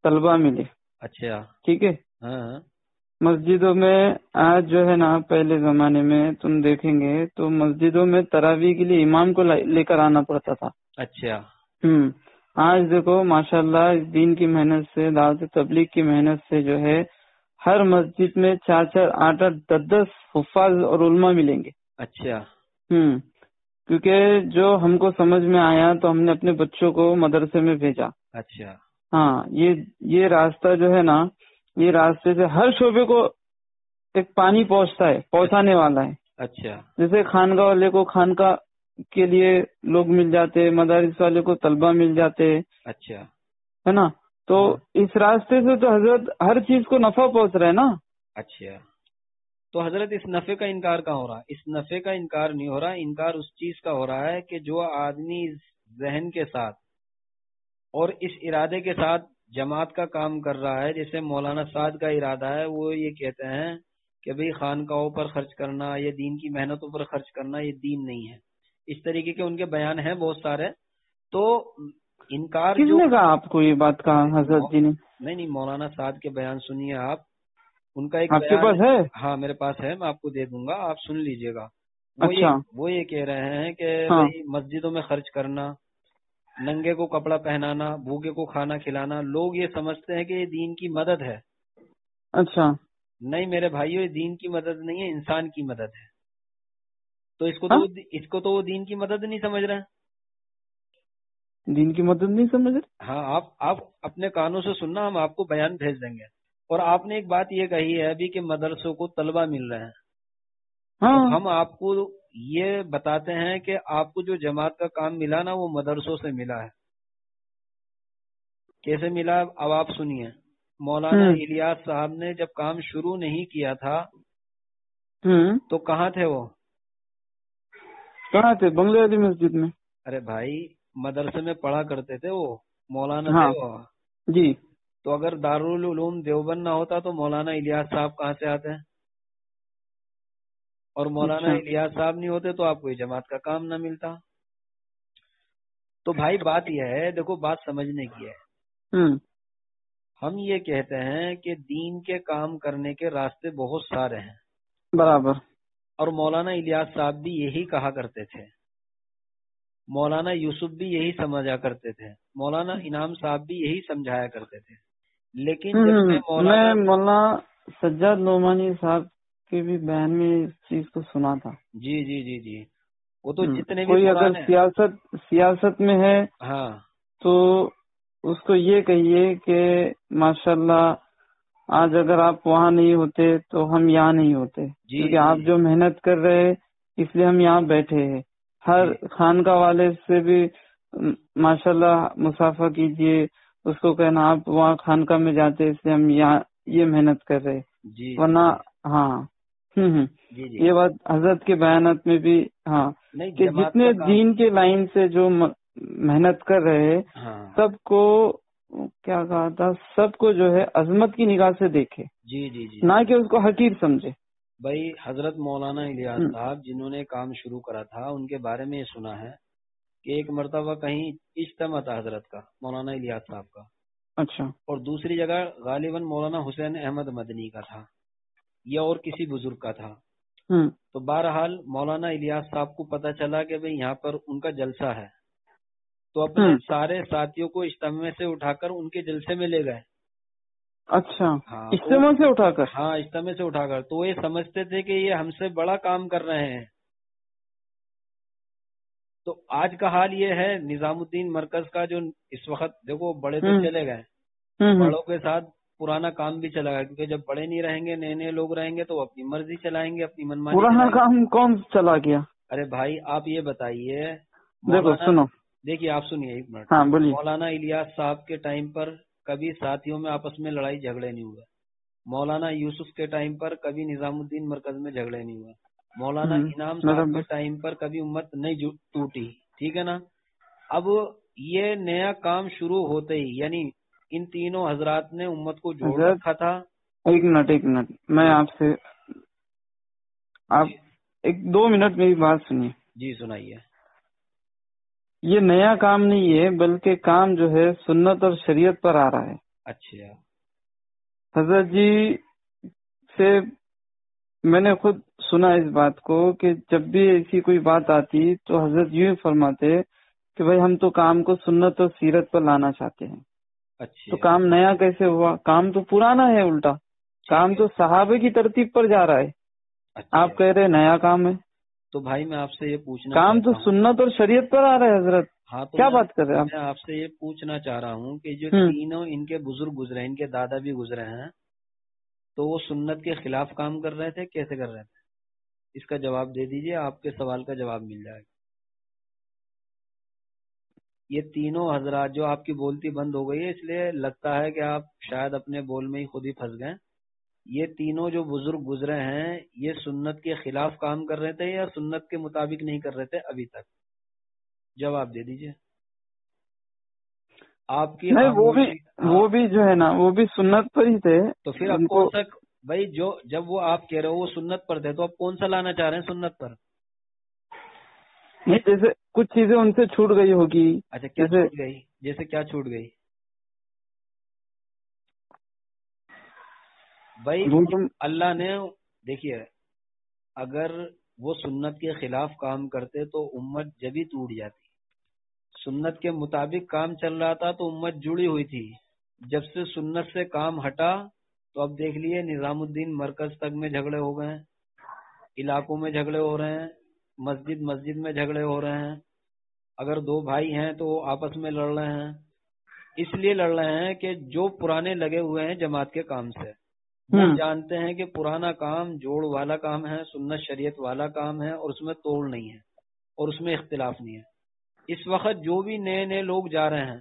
طلبہ ملے. اچھا ٹھیک ہے. ہاں مسجدوں میں آج جو ہے نا، پہلے زمانے میں تم دیکھیں گے تو مسجدوں میں تراویح کے لیے امام کو لے کر آنا پڑتا تھا. اچھا. آج دیکھو ماشاءاللہ اس دین کی محنت سے، دعوت تبلیغ کی محنت سے جو ہے ہر مسجد میں 4 8 10 حفاظ اور علماء ملیں گے. اچھا. کیونکہ جو ہم کو سمجھ میں آیا تو ہم نے اپنے بچوں کو مدرسے میں بھیجا. اچھا. ہاں یہ راستہ جو ہے نا، یہ راستے سے ہر شعبے کو ایک پانی پہنچانے والا ہے. اچھا. جیسے خانقاہ والے کو خانقاہ کے لیے لوگ مل جاتے، مدارس والے کو طلبہ مل جاتے. اچھا ہے نا. تو اس راستے سے تو حضرت ہر چیز کو نفع پہنچ رہا ہے نا. اچھا. تو حضرت اس نفع کا انکار کہاں ہو رہا؟ اس نفع کا انکار نہیں ہو رہا، انکار اس چیز کا ہو رہا ہے کہ جو آدمی ذہن کے ساتھ اور اس ارادے کے ساتھ جماعت کا کام کر رہا ہے، جیسے مولانا سعد کا ارادہ ہے، وہ یہ کہتے ہیں کہ بھئی خانقاہوں پر خرچ کرنا یا دین کی محنتوں پر خرچ کرنا یہ دین نہیں ہے. اس طریقے کے ان کے بیان ہیں بہت سارے. تو انکار کس نے کہا آپ کو یہ بات کہا حضرت جی نے؟ نہیں مولانا سعد کے بیان سنیے آپ. ان کا ایک آپ کے پاس ہے؟ ہاں میرے پاس ہے، میں آپ کو دے دوں گا، آپ سن لیجئے گا. اچھا. وہ یہ کہہ رہے ہیں کہ مسجدوں میں خرچ کرنا، ننگے کو کپڑا پہنانا، بھوکے کو کھانا کھلانا، لوگ یہ سمجھتے ہیں کہ یہ دین کی مدد ہے. اچھا. نہیں میرے بھائیو، یہ دین کی مدد نہیں ہے، انسان کی مدد ہے. تو اس کو تو وہ دین کی مدد نہیں سمجھ رہے ہیں. دین کی مدد نہیں سمجھ رہے؟ ہاں آپ اپنے کانوں سے سننا، ہم آپ کو بیان بھیج دیں گے. اور آپ نے ایک بات یہ کہی ہے ابھی کہ مدرسوں کو طلبہ مل رہے ہیں. ہاں. ہم آپ کو یہ بتاتے ہیں کہ آپ کو جو جماعت کا کام ملا نا وہ مدرسوں سے ملا ہے. کیسے ملا اب آپ سنیے. مولانا الیاس صاحب نے جب کام شروع نہیں کیا تھا تو کہاں تھے وہ؟ کہاں تھے؟ بنگلے والی مسجد میں. ارے بھائی مدرسے میں پڑھا کرتے تھے وہ، مولانا تھے وہ. جی. تو اگر دارالعلوم دیوبند نہ ہوتا تو مولانا الیاس صاحب کہاں سے آتے ہیں؟ اور مولانا الیاس صاحب نہیں ہوتے تو آپ کو یہ جماعت کا کام نہ ملتا. تو بھائی بات یہ ہے، دیکھو بات سمجھنے کی ہے. ہم یہ کہتے ہیں کہ دین کے کام کرنے کے راستے بہت سارے ہیں. برابر. اور مولانا الیاس صاحب بھی یہی کہا کرتے تھے، مولانا یوسف بھی یہی سمجھا کرتے تھے، مولانا انعام صاحب بھی یہی سمجھایا کرتے تھے. لیکن جب میں مولانا سجاد نعمانی صاحب کے بھی بیان میں اس چیز کو سنا تھا. جی وہ تو جتنے بھی کوئی اگر سیاست میں ہے ہاں تو اس کو یہ کہیے کہ ماشاءاللہ آج اگر آپ وہاں نہیں ہوتے تو ہم یہاں نہیں ہوتے. کیونکہ آپ جو محنت کر رہے ہیں اس لیے ہم یہاں بیٹھے ہیں. ہر خانقاہ والے سے بھی ماشاءاللہ مصافحہ کیجئے، اس کو کہنا آپ وہاں خانقاہ میں جاتے اس لیے ہم یہاں یہ محنت کر رہے. ورنہ ہاں یہ بات حضرت کے بیانات میں بھی کہ جتنے دین کے لائن سے جو محنت کر رہے سب کو کیا کہا تھا، سب کو جو ہے عظمت کی نگاہ سے دیکھے. نہ کہ اس کو حقیر سمجھے. بھائی حضرت مولانا الیاس صاحب جنہوں نے کام شروع کرا تھا ان کے بارے میں یہ سنا ہے کہ ایک مرتبہ کہیں اجتماع تھا حضرت کا، مولانا الیاس صاحب کا. اچھا. اور دوسری جگہ غالباً مولانا حسین احمد مدنی کا تھا یا اور کسی بزرگ کا تھا. تو بہرحال مولانا الیاس صاحب کو پتا چلا کہ بھئی یہاں پر ان کا جلسہ ہے، تو اپنے سارے ساتھیوں کو اجتماع سے اٹھا کر ان کے جلسے میں لے گئے. اچھا، ہاں اجتماع سے اٹھا کر؟ ہاں اجتماع سے اٹھا کر. تو یہ سمجھتے تھے کہ یہ ہم سے بڑا کام کر رہے ہیں. تو آج کا حال یہ ہے نظام الدین مرکز کا، جو اس وقت دیکھو بڑے تو چلے گئے، بڑوں کے ساتھ پرانا کام بھی چلا گیا، کیونکہ جب بڑے نہیں رہیں گے، نئے نئے لوگ رہیں گے تو وہ اپنی مرضی چلائیں گے، اپنی منمانی پرانا چلائیں گے. کام کون چلا گیا؟ ارے بھائی آپ یہ بتائیے، دیکھو سنو، دیکھیے آپ سنیے ایک منٹ. ہاں بولیے. مولانا الیاس صاحب کے ٹائم پر کبھی ساتھیوں میں آپس میں لڑائی جھگڑے نہیں ہوئے. مولانا یوسف کے ٹائم پر کبھی نظام الدین مرکز میں جھگڑے نہیں ہوئے. مولانا انعام صاحب کے ٹائم پر کبھی امت نہیں ٹوٹی. ٹھیک ہے نا. اب یہ نیا کام شروع ہوتے ہی یعنی ان تینوں حضرات نے امت کو جوڑ رکھا تھا. ایک منٹ میں آپ سے آپ ایک 2 منٹ میری بات سنیے. جی سنائیے. یہ نیا کام نہیں ہے، بلکہ کام جو ہے سنت اور شریعت پر آ رہا ہے. اچھا. حضرت جی سے میں نے خود سنا اس بات کو کہ جب بھی ایسی کوئی بات آتی تو حضرت یوں فرماتے کہ بھائی ہم تو کام کو سنت اور سیرت پر لانا چاہتے ہیں. اچھا. تو کام نیا کیسے ہوا؟ کام تو پرانا ہے، الٹا کام تو صحابہ کی ترتیب پر جا رہا ہے. آپ کہہ رہے نیا کام ہے. تو بھائی میں آپ سے یہ پوچھنا کام تو سنت اور شریعت پر آ رہا ہے حضرت. ہاں تو کیا بات کر رہے ہیں میں آپ سے یہ پوچھنا چاہ رہا ہوں کہ جو تینوں ان کے بزرگ گزرے، ان کے دادا بھی گزرے ہیں، تو وہ سنت کے خلاف کام کر رہے تھے؟ کیسے کر رہے تھے؟ اس کا جواب دے دیجئے، آپ کے سوال کا جواب مل جائے گا. یہ تینوں حضرات جو آپ کی بولتی بند ہو گئی ہے، اس لیے لگتا ہے کہ آپ شاید اپنے بول میں ہی خود ہی پھنس گئے. یہ تینوں جو بزرگ گزرے ہیں، یہ سنت کے خلاف کام کر رہے تھے یا سنت کے مطابق نہیں کر رہے تھے ابھی تک؟ جواب دے دیجئے. آپ کی وہ بھی جو ہے نا وہ بھی سنت پر ہی تھے. تو پھر اب کون سا بھائی جب وہ آپ کہہ رہے ہو وہ سنت پر تھے، تو اب کون سا لانا چاہ رہے ہیں سنت پر؟ نہیں، جیسے کچھ چیزیں ان سے چھوٹ گئی ہوگی. اچھا کیا چھوٹ گئی؟ جیسے کیا چھوٹ گئی بھائی؟ اللہ نے دیکھیے، اگر وہ سنت کے خلاف کام کرتے تو امت جبھی ٹوٹ جاتی. سنت کے مطابق کام چل رہا تھا تو امت جڑی ہوئی تھی. جب سے سنت سے کام ہٹا تو اب دیکھ لیے نظام الدین مرکز تک میں جھگڑے ہو گئے ہیں، علاقوں میں جھگڑے ہو رہے ہیں، مسجد میں جھگڑے ہو رہے ہیں. اگر 2 بھائی ہیں تو وہ آپس میں لڑ رہے ہیں. اس لیے لڑ رہے ہیں کہ جو پرانے لگے ہوئے ہیں جماعت کے کام سے، وہ جانتے ہیں کہ پرانا کام جوڑ والا کام ہے، سنت شریعت والا کام ہے، اور اس میں توڑ نہیں ہے اور اس میں اختلاف نہیں ہے. اس وقت جو بھی نئے نئے لوگ جا رہے ہیں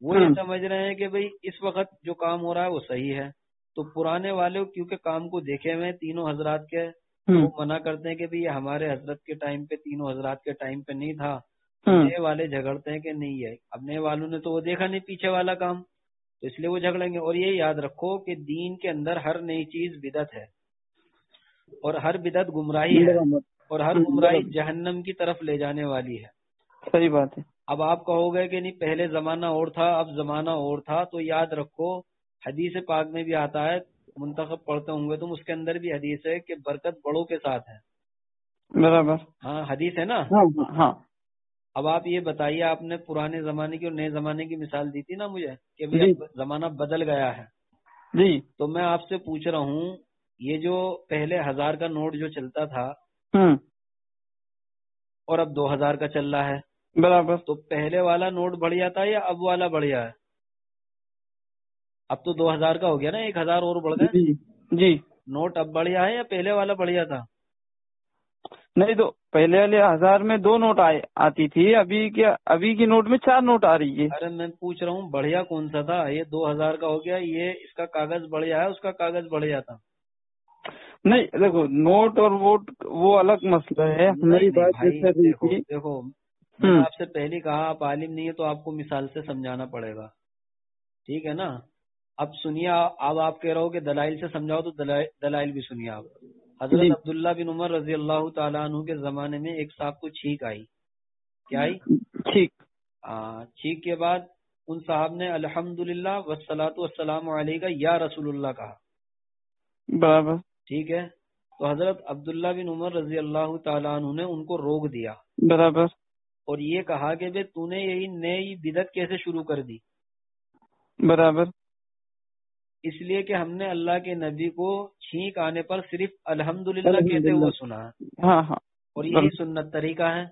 وہ یہ سمجھ رہے ہیں کہ بھئی اس وقت جو کام ہو رہا ہے وہ صحیح ہے. تو پرانے والے کیونکہ کام کو دیکھے ہوئے تینوں حضرات کے، وہ منع کرتے ہیں کہ بھئی یہ ہمارے حضرت کے ٹائم پہ، تینوں حضرات کے ٹائم پہ نہیں تھا. نئے والے جھگڑتے ہیں کہ نہیں ہے. اب نئے والوں نے تو وہ دیکھا نہیں پیچھے والا کام، تو اس لیے وہ جھگڑیں گے. اور یہ یاد رکھو کہ دین کے اندر ہر نئی چیز بدعت ہے، اور ہر بدعت گمراہی ہے، اور ہر گمراہی جہنم کی طرف لے جانے والی ہے. صحیح بات ہے. اب آپ کہو گے کہ نہیں پہلے زمانہ اور تھا اب زمانہ اور تھا، تو یاد رکھو حدیث پاک میں بھی آتا ہے، منتخب پڑھتے ہوں گے تم، اس کے اندر بھی حدیث ہے کہ برکت بڑوں کے ساتھ ہے. برابر. ہاں حدیث ہے نا. ہاں. اب آپ یہ بتائیے، آپ نے پرانے زمانے کی اور نئے زمانے کی مثال دی تھی نا مجھے کہ زمانہ بدل گیا ہے. جی. تو میں آپ سے پوچھ رہا ہوں، یہ جو پہلے 1000 کا نوٹ جو چلتا تھا اور اب 2000 کا چل رہا ہے، برابر. تو پہلے والا نوٹ بڑھیا تھا یا اب والا بڑھیا ہے؟ اب تو 2000 کا ہو گیا نا، 1000 اور بڑھ گئے. جی. نوٹ اب بڑھیا ہے یا پہلے والا بڑھیا تھا؟ نہیں، تو پہلے والے 1000 میں 2 نوٹ آتی تھی، ابھی کی نوٹ میں 4 نوٹ آ رہی ہے. ارے میں پوچھ رہا ہوں بڑھیا کون سا تھا؟ یہ 2000 کا ہو گیا، یہ اس کا کاغذ بڑھیا ہے اس کا کاغذ بڑھیا تھا؟ نہیں دیکھو، نوٹ اور ووٹ وہ الگ مسئلہ ہے. ہماری بات دیکھو میں نے آپ سے پہلے کہا آپ عالم نہیں ہے تو آپ کو مثال سے سمجھانا پڑے گا، ٹھیک ہے نا. اب سنیے، اب آپ کہہ رہے ہو کہ دلائل سے سمجھاؤ تو دلائل بھی سنیے آپ. حضرت عبداللہ بن عمر رضی اللہ تعالیٰ عنہ کے زمانے میں ایک صاحب کو چھینک آئی. کیا آئی؟ چھینک کے بعد ان صاحب نے الحمدللہ والصلاۃ والسلام علیک یا رسول اللہ کہا. برابر. ٹھیک ہے. تو حضرت عبداللہ بن عمر رضی اللہ تعالیٰ عنہ نے ان کو روک دیا. برابر. اور یہ کہا کہ بھئی تو نے یہی نئی بدعت کیسے شروع کر دی؟ برابر. اس لیے کہ ہم نے اللہ کے نبی کو چھینک آنے پر صرف الحمدللہ کہتے ہوئے سنا ہے. ہاں ہاں، اور یہی سنت طریقہ ہے.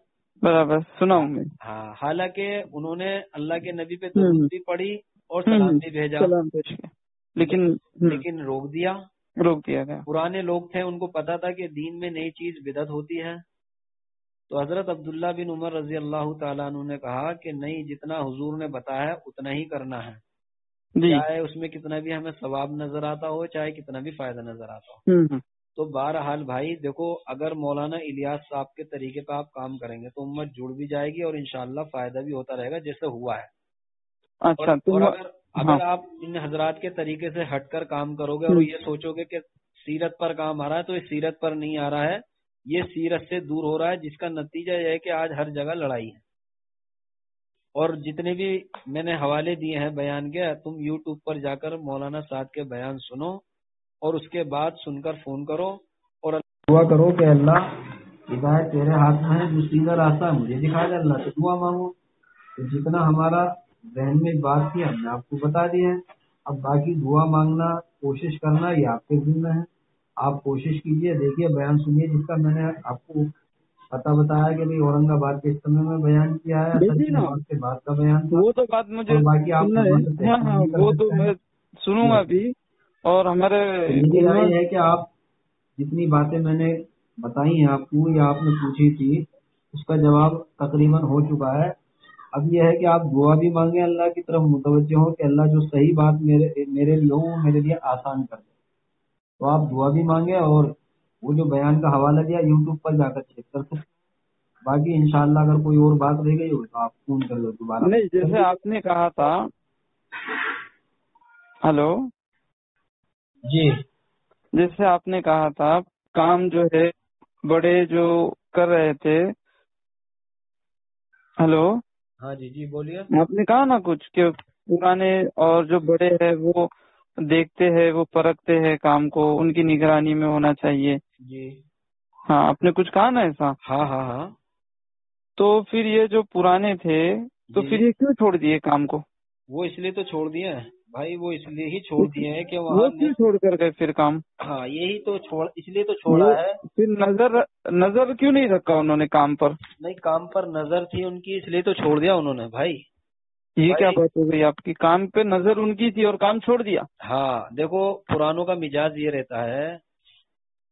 برابر سناؤں میں. ہاں، حالانکہ انہوں نے اللہ کے نبی پہ درود بھی پڑھی اور سلام بھی بھیجا، سلام پیش کیا، لیکن روک دیا گیا. پرانے لوگ تھے، ان کو پتا تھا کہ دین میں نئی چیز بدعت ہوتی ہے. تو حضرت عبداللہ بن عمر رضی اللہ تعالیٰ عنہ نے کہا کہ نہیں، جتنا حضور نے بتایا اتنا ہی کرنا ہے، چاہے اس میں کتنا بھی ہمیں ثواب نظر آتا ہو، چاہے کتنا بھی فائدہ نظر آتا ہو. تو بہرحال بھائی دیکھو، اگر مولانا الیاس صاحب کے طریقے پہ آپ کام کریں گے تو امت جڑ بھی جائے گی اور انشاءاللہ فائدہ بھی ہوتا رہے گا جیسے ہوا ہے. اچھا، اور اگر آپ ان حضرات کے طریقے سے ہٹ کر کام کرو گے اور یہ سوچو گے کہ سیرت پر کام آ رہا ہے، تو یہ سیرت پر نہیں آ رہا ہے، یہ سیرت سے دور ہو رہا ہے، جس کا نتیجہ یہ ہے کہ آج ہر جگہ لڑائی ہے. اور جتنے بھی میں نے حوالے دیے ہیں بیان کے، تم یوٹیوب پر جا کر مولانا سعد کے بیان سنو اور اس کے بعد سن کر فون کرو اور دعا کرو کہ اللہ ہدایت تیرے ہاتھ میں ہے، جو سیدھا راستہ مجھے دکھا دے. اللہ سے دعا مانگو. تو جتنا ہمارا ذہن میں بات کی ہم نے آپ کو بتا دی ہے. اب باقی دعا مانگنا، کوشش کرنا، یہ آپ کے ذمہ ہے. آپ کوشش کیجئے، دیکھیے بیان سنیے جس کا میں نے آپ کو پتہ بتایا کہ بھائی اورنگ آباد کے سمے میں بیان کیا ہے، کے بعد کا بیان تھا. وہ تو بات مجھے باقی آپ وہ تو میں سنوں گا بھی. اور ہمارے یہ ہے کہ آپ جتنی باتیں میں نے بتائی ہیں آپ کو یا آپ نے پوچھی تھی، اس کا جواب تقریباً ہو چکا ہے. اب یہ ہے کہ آپ دعا بھی مانگیں، اللہ کی طرف متوجہ ہو کہ اللہ جو صحیح بات میرے لیے ہو وہ میرے لیے آسان کر دے. تو آپ دعا بھی مانگیں اور وہ جو بیان کا حوالہ دیا یوٹیوب پر جا کر چیک کر سکتے. باقی انشاءاللہ اگر کوئی اور بات رہ گئی ہو تو آپ فون کر لو دوبارہ. نہیں، جیسے آپ نے کہا تھا، ہلو جی، جیسے آپ نے کہا تھا کام جو ہے بڑے جو کر رہے تھے، ہلو ہاں جی بولیے. آپ نے کہا نا کچھ کہ پرانے اور جو بڑے ہیں وہ دیکھتے ہیں، وہ پرکھتے ہیں کام کو، ان کی نگرانی میں ہونا چاہیے. جی ہاں، آپ نے کچھ کہا نا ایسا. ہاں. تو پھر یہ جو پرانے تھے تو پھر یہ کیوں چھوڑ دیے کام کو؟ وہ اس لیے تو چھوڑ دیے ہیں بھائی، وہ اس لیے ہی چھوڑ دیے ہیں کہ وہ کیوں چھوڑ کر گئے پھر کام؟ ہاں یہی تو اس لیے تو چھوڑا ہے. پھر نظر کیوں نہیں رکھا انہوں نے کام پر؟ نہیں، کام پر نظر تھی ان کی، اس لیے تو چھوڑ دیا انہوں نے بھائی. یہ کیا بات ہو گئی آپ کی؟ کام پہ نظر ان کی تھی اور کام چھوڑ دیا؟ ہاں دیکھو، پرانوں کا مزاج یہ رہتا ہے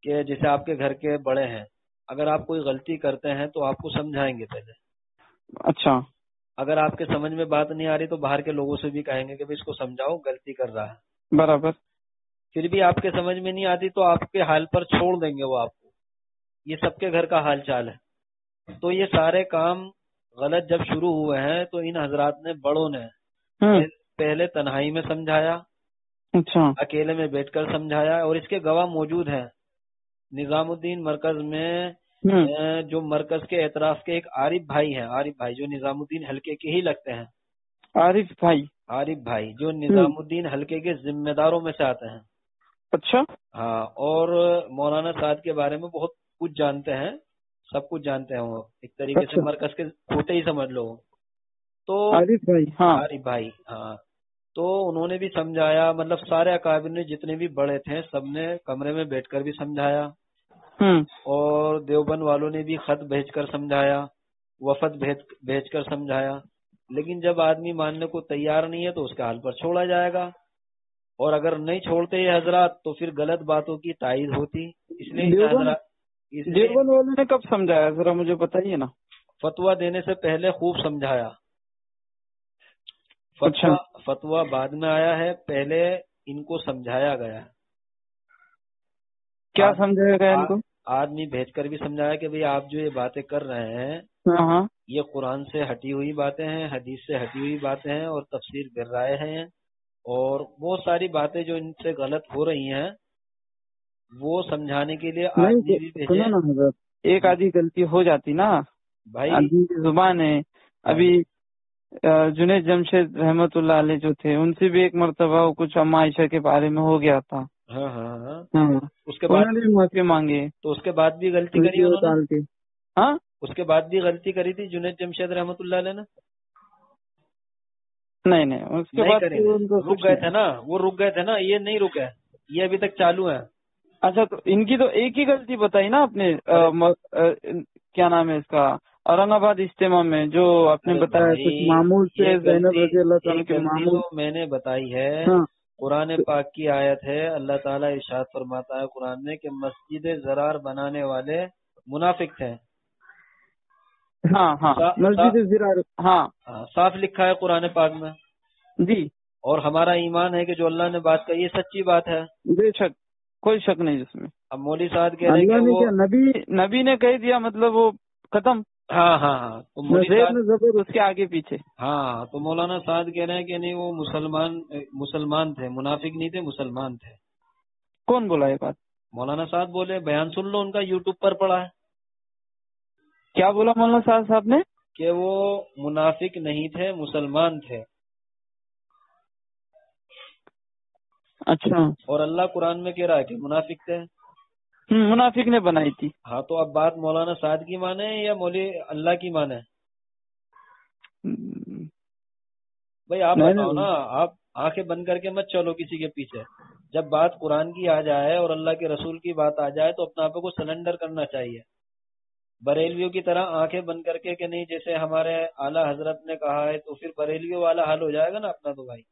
کہ جیسے آپ کے گھر کے بڑے ہیں، اگر آپ کوئی غلطی کرتے ہیں تو آپ کو سمجھائیں گے پہلے. اچھا. اگر آپ کے سمجھ میں بات نہیں آ رہی تو باہر کے لوگوں سے بھی کہیں گے کہ اس کو سمجھاؤ، غلطی کر رہا ہے. برابر. پھر بھی آپ کے سمجھ میں نہیں آتی تو آپ کے حال پر چھوڑ دیں گے وہ آپ کو. یہ سب کے گھر کا حال چال ہے. تو یہ سارے کام غلط جب شروع ہوئے ہیں تو ان حضرات نے، بڑوں نے پہلے تنہائی میں سمجھایا، اچھا، اکیلے میں بیٹھ کر سمجھایا، اور اس کے گواہ موجود ہیں. نظام الدین مرکز میں جو مرکز کے اعتراف کے ایک عارف بھائی ہیں، عارف بھائی جو نظام الدین حلقے کے ہی لگتے ہیں. عارف بھائی جو نظام الدین حلقے کے ذمہ داروں میں سے آتے ہیں. اچھا. ہاں، اور مولانا سعد کے بارے میں بہت کچھ جانتے ہیں، سب کچھ جانتے ہیں. وہ ایک طریقے سے مرکز کے کھوٹے ہی سمجھ لو. تو عارف بھائی ہاں، تو انہوں نے بھی سمجھایا، مطلب سارے اکابر نے جتنے بھی بڑے تھے سب نے کمرے میں بیٹھ کر بھی سمجھایا. اور دیوبند والوں نے بھی خط بھیج کر سمجھایا، وفد بھیج کر سمجھایا. لیکن جب آدمی ماننے کو تیار نہیں ہے تو اس کے حال پر چھوڑا جائے گا. اور اگر نہیں چھوڑتے یہ حضرات تو پھر غلط باتوں کی تائید ہوتی. اس لیے دیوبند والوں نے کب سمجھایا ذرا مجھے بتائیے نا. فتویٰ دینے سے پہلے خوب سمجھایا. فتویٰ بعد میں آیا ہے، پہلے ان کو سمجھایا گیا. کیا سمجھایا گیا ان کو؟ آدمی بھیج کر بھی سمجھایا کہ بھئی آپ جو یہ باتیں کر رہے ہیں یہ قرآن سے ہٹی ہوئی باتیں ہیں، حدیث سے ہٹی ہوئی باتیں ہیں، اور تفسیر بالرائے ہیں، اور بہت ساری باتیں جو ان سے غلط ہو رہی ہیں وہ سمجھانے کے لیے آدمی بھی بھیجے. ایک آدھی غلطی ہو جاتی نا بھائی، آدمی کی زبان ہے. ابھی جنید جمشید رحمت اللہ علیہ جو تھے ان سے بھی ایک مرتبہ کچھ اما عائشہ کے بارے میں ہو گیا تھا. اس کے بعد بھی معافی مانگی، تو اس کے بعد بھی غلطی کری انہوں نے. اس کے بعد بھی غلطی کری تھی جنید جمشید رحمت اللہ علیہ نے. نہیں نہیں، اس کے نہیں بعد کریں پھر گے. ان کو رک گئے تھے نا، وہ رک گئے تھے نا، یہ نہیں رکے، یہ ابھی تک چالو ہے. اچھا، تو ان کی تو ایک ہی غلطی بتائی نا آپ نے، کیا نام ہے اس کا، اورنگ آباد اجتماع میں جو آپ نے بتایا کچھ معمول سے زینب رضی اللہ تعالیٰ کے معمول. تو میں نے بتائی ہے، ہاں قرآن پاک کی آیت ہے. اللہ تعالیٰ ارشاد فرماتا ہے قرآن میں کہ مسجد زرار بنانے والے منافق تھے. ہاں ہاں، مسجد زرار، ہاں صاف لکھا ہے قرآن پاک میں. جی، اور ہمارا ایمان ہے کہ جو اللہ نے بات کہی یہ سچی بات ہے. بے شک، کوئی شک نہیں اس میں. اب مولوی صاحب کہہ رہے ہیں اللہ کہ نے وہ کیا نبی نے کہہ دیا، مطلب وہ ختم. ہاں ہاں ہاں، تو مولوی زیر صاحب میں زبر اس کے آگے پیچھے. ہاں، تو مولانا صاحب کہہ رہے ہیں کہ نہیں وہ مسلمان تھے، منافق نہیں تھے، مسلمان تھے. کون بولا یہ بات؟ مولانا صاحب بولے، بیان سن لو ان کا، یوٹیوب پر پڑا ہے. کیا بولا مولانا صاحب نے؟ کہ وہ منافق نہیں تھے، مسلمان تھے. اچھا، اور اللہ قرآن میں کہہ رہا ہے کہ منافق تھے. منافق نے بنائی تھی. ہاں، تو اب بات مولانا صاحب کی مانے یا مولوی اللہ کی مانے؟ بھائی آپ بتاؤ نا، آپ آنکھیں بند کر کے مت چلو کسی کے پیچھے. جب بات قرآن کی آ جائے اور اللہ کے رسول کی بات آ جائے تو اپنے آپ کو سرنڈر کرنا چاہیے. بریلویوں کی طرح آنکھیں بند کر کے کہ نہیں جیسے ہمارے اعلیٰ حضرت نے کہا ہے تو پھر بریلویوں والا حل ہو جائے گا نا اپنا. تو بھائی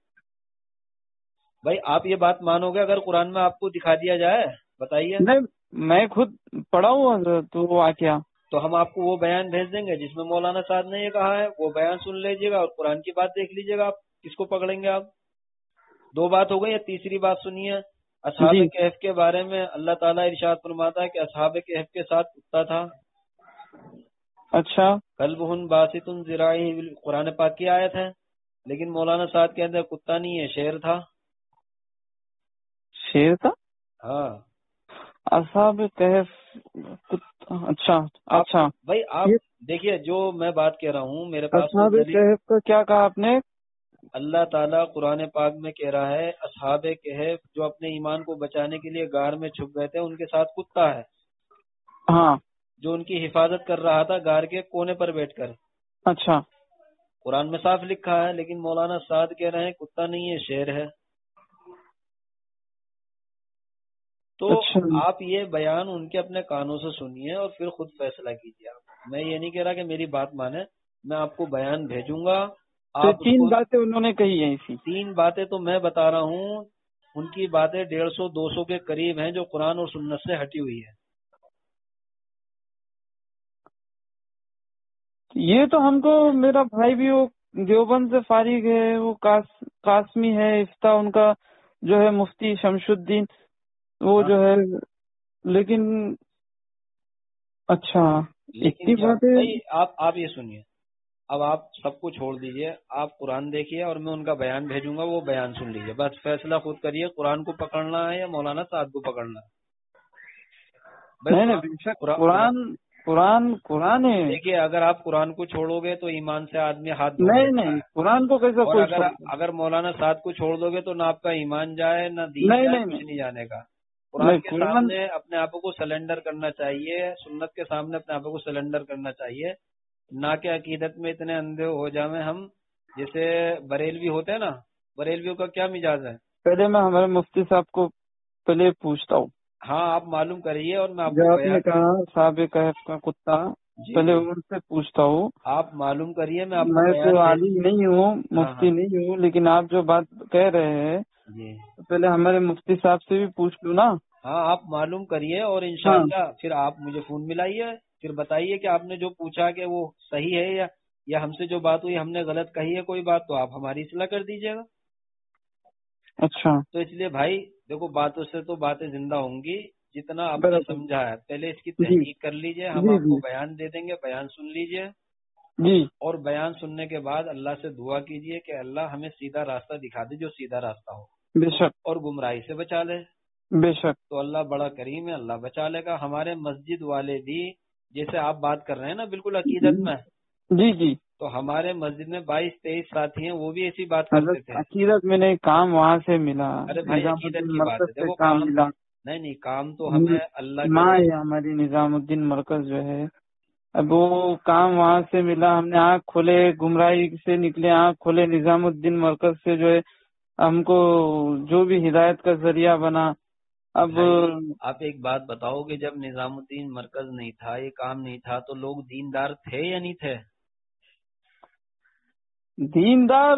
آپ یہ بات مانو گے اگر قرآن میں آپ کو دکھا دیا جائے؟ بتائیے. نہیں، میں خود پڑھا ہوں حضرت، تو وہ واقعہ تو ہم آپ کو وہ بیان بھیج دیں گے جس میں مولانا صاحب نے یہ کہا ہے، وہ بیان سن لیجیے گا اور قرآن کی بات دیکھ لیجیے گا. آپ کس کو پکڑیں گے؟ آپ دو بات ہو گئی. یا تیسری بات سنیے، اصحاب کہف کے بارے میں اللہ تعالیٰ ارشاد فرماتا ہے کہ اصحاب کہف کے ساتھ کتا تھا. اچھا، کلبہم باسط ذراعیہ، قرآن پاک کی آیت ہے. لیکن مولانا صاحب کے اندر کتا نہیں ہے، شیر تھا. شیر تھا؟ ہاں، اصحاب کہف. اچھا اچھا، بھائی آپ دیکھیے جو میں بات کہہ رہا ہوں، میرے پاس اصحاب کہف کا کیا کہا آپ نے؟ اللہ تعالیٰ قرآن پاک میں کہہ رہا ہے اصحاب کہف جو اپنے ایمان کو بچانے کے لیے غار میں چھپ گئے تھے، ان کے ساتھ کتا ہے. ہاں، جو ان کی حفاظت کر رہا تھا غار کے کونے پر بیٹھ کر. اچھا، قرآن میں صاف لکھا ہے. لیکن مولانا صاحب کہہ رہے ہیں کتا نہیں ہے، شیر ہے. تو آپ یہ بیان ان کے اپنے کانوں سے سنیے اور پھر خود فیصلہ کیجیے. آپ، میں یہ نہیں کہہ رہا کہ میری بات مانے، میں آپ کو بیان بھیجوں گا. آپ 3 باتیں انہوں نے کہی ہیں اسی. 3 باتیں تو میں بتا رہا ہوں، ان کی باتیں 150-200 کے قریب ہیں جو قرآن اور سنت سے ہٹی ہوئی ہے. یہ تو ہم کو، میرا بھائی بھی وہ دیوبند سے فارغ ہے، وہ قاسمی ہے، افتاء ان کا جو ہے مفتی شمس الدین، وہ جو ہے. لیکن اچھا، اتنی باتیں. آپ یہ سنیے، اب آپ سب کو چھوڑ دیجئے، آپ قرآن دیکھیے اور میں ان کا بیان بھیجوں گا، وہ بیان سن لیجیے. بس فیصلہ خود کریے، قرآن کو پکڑنا ہے یا مولانا صاحب کو پکڑنا ہے. قرآن ہے. دیکھیے اگر آپ قرآن کو چھوڑو گے تو ایمان سے آدمی ہاتھ دھو نہیں لیتا ہے. نہیں، قرآن کو کیسے اور کوئی اگر مولانا صاحب کو چھوڑ دو گے تو نہ آپ کا ایمان جائے نہ دین جائے، کچھ نہیں جانے کا. قرآن کے سامنے اپنے آپ کو سلنڈر کرنا چاہیے، سنت کے سامنے اپنے آپ کو سلنڈر کرنا چاہیے، نہ کہ عقیدت میں اتنے اندھے ہو جائیں ہم. جیسے بریلوی ہوتے ہیں نا، بریلویوں کا کیا مزاج ہے؟ پہلے میں ہمارے مفتی صاحب کو پہلے پوچھتا ہوں. ہاں، آپ معلوم کریے اور میں آپ جو کو آپ نے کہا صاحب کہف کا کتا، پہلے ان سے پوچھتا ہوں. آپ معلوم کریے، میں تو عالم نہیں ہوں، مفتی نہیں ہوں، لیکن آپ جو بات کہہ رہے ہیں پہلے ہمارے مفتی صاحب سے بھی پوچھ لوں نا. ہاں، آپ معلوم کریے اور انشاءاللہ پھر آپ مجھے فون ملائیے، پھر بتائیے کہ آپ نے جو پوچھا کہ وہ صحیح ہے یا ہم سے جو بات ہوئی ہم نے غلط کہی ہے کوئی بات، تو آپ ہماری اصلاح کر دیجیے گا. اچھا، تو اس لیے بھائی دیکھو، باتوں سے تو باتیں زندہ ہوں گی. جتنا آپ نے سمجھا ہے پہلے اس کی تحقیق کر لیجئے. ہم آپ کو بیان دے دیں گے، بیان سن لیجئے جی. اور بیان سننے کے بعد اللہ سے دعا کیجئے کہ اللہ ہمیں سیدھا راستہ دکھا دے، جو سیدھا راستہ ہو. بے شک. اور گمراہی سے بچا لے. بے شک. تو اللہ بڑا کریم ہے، اللہ بچا لے گا. ہمارے مسجد والے بھی جیسے آپ بات کر رہے ہیں نا بالکل عقیدت میں. جی جی. تو ہمارے مسجد میں 22-23 ساتھی ہیں، وہ بھی ایسی بات کرتے تھے. عقیدت میں نہیں، کام وہاں سے ملا. ارے بھائی عقیدت کی بات ہے، دیکھو کام ملا. نہیں کام تو ہمیں اللہ ماں ہے ہماری نظام الدین مرکز جو ہے اب وہ کام وہاں سے ملا، ہم نے آنکھ کھولے، گمراہی سے نکلے، آنکھ کھولے، نظام الدین مرکز سے جو ہے ہم کو جو بھی ہدایت کا ذریعہ بنا. اب بھائی آپ ایک بات بتاؤ کہ جب نظام الدین مرکز نہیں تھا، یہ کام نہیں تھا، تو لوگ دیندار تھے یا نہیں تھے؟ دیندار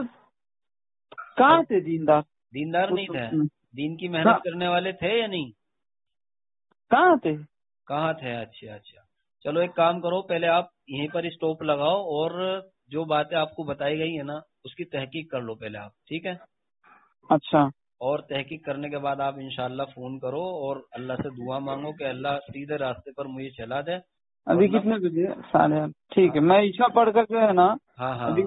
کہاں تھے؟ دیندار دیندار نہیں تھے، دین کی محنت کرنے والے تھے یا نہیں؟ کہاں تھے؟ کہاں تھے؟ اچھا اچھا، چلو ایک کام کرو، پہلے آپ یہیں پر اسٹاپ لگاؤ اور جو باتیں آپ کو بتائی گئی ہیں نا اس کی تحقیق کر لو پہلے آپ، ٹھیک ہے؟ اچھا. اور تحقیق کرنے کے بعد آپ انشاءاللہ فون کرو اور اللہ سے دعا مانگو کہ اللہ سیدھے راستے پر مجھے چلا دے. ابھی کتنے بجے؟ 8:30. ٹھیک ہے، میں عشاء پڑھ کر جو ہے نا ہاں ہاں ابھی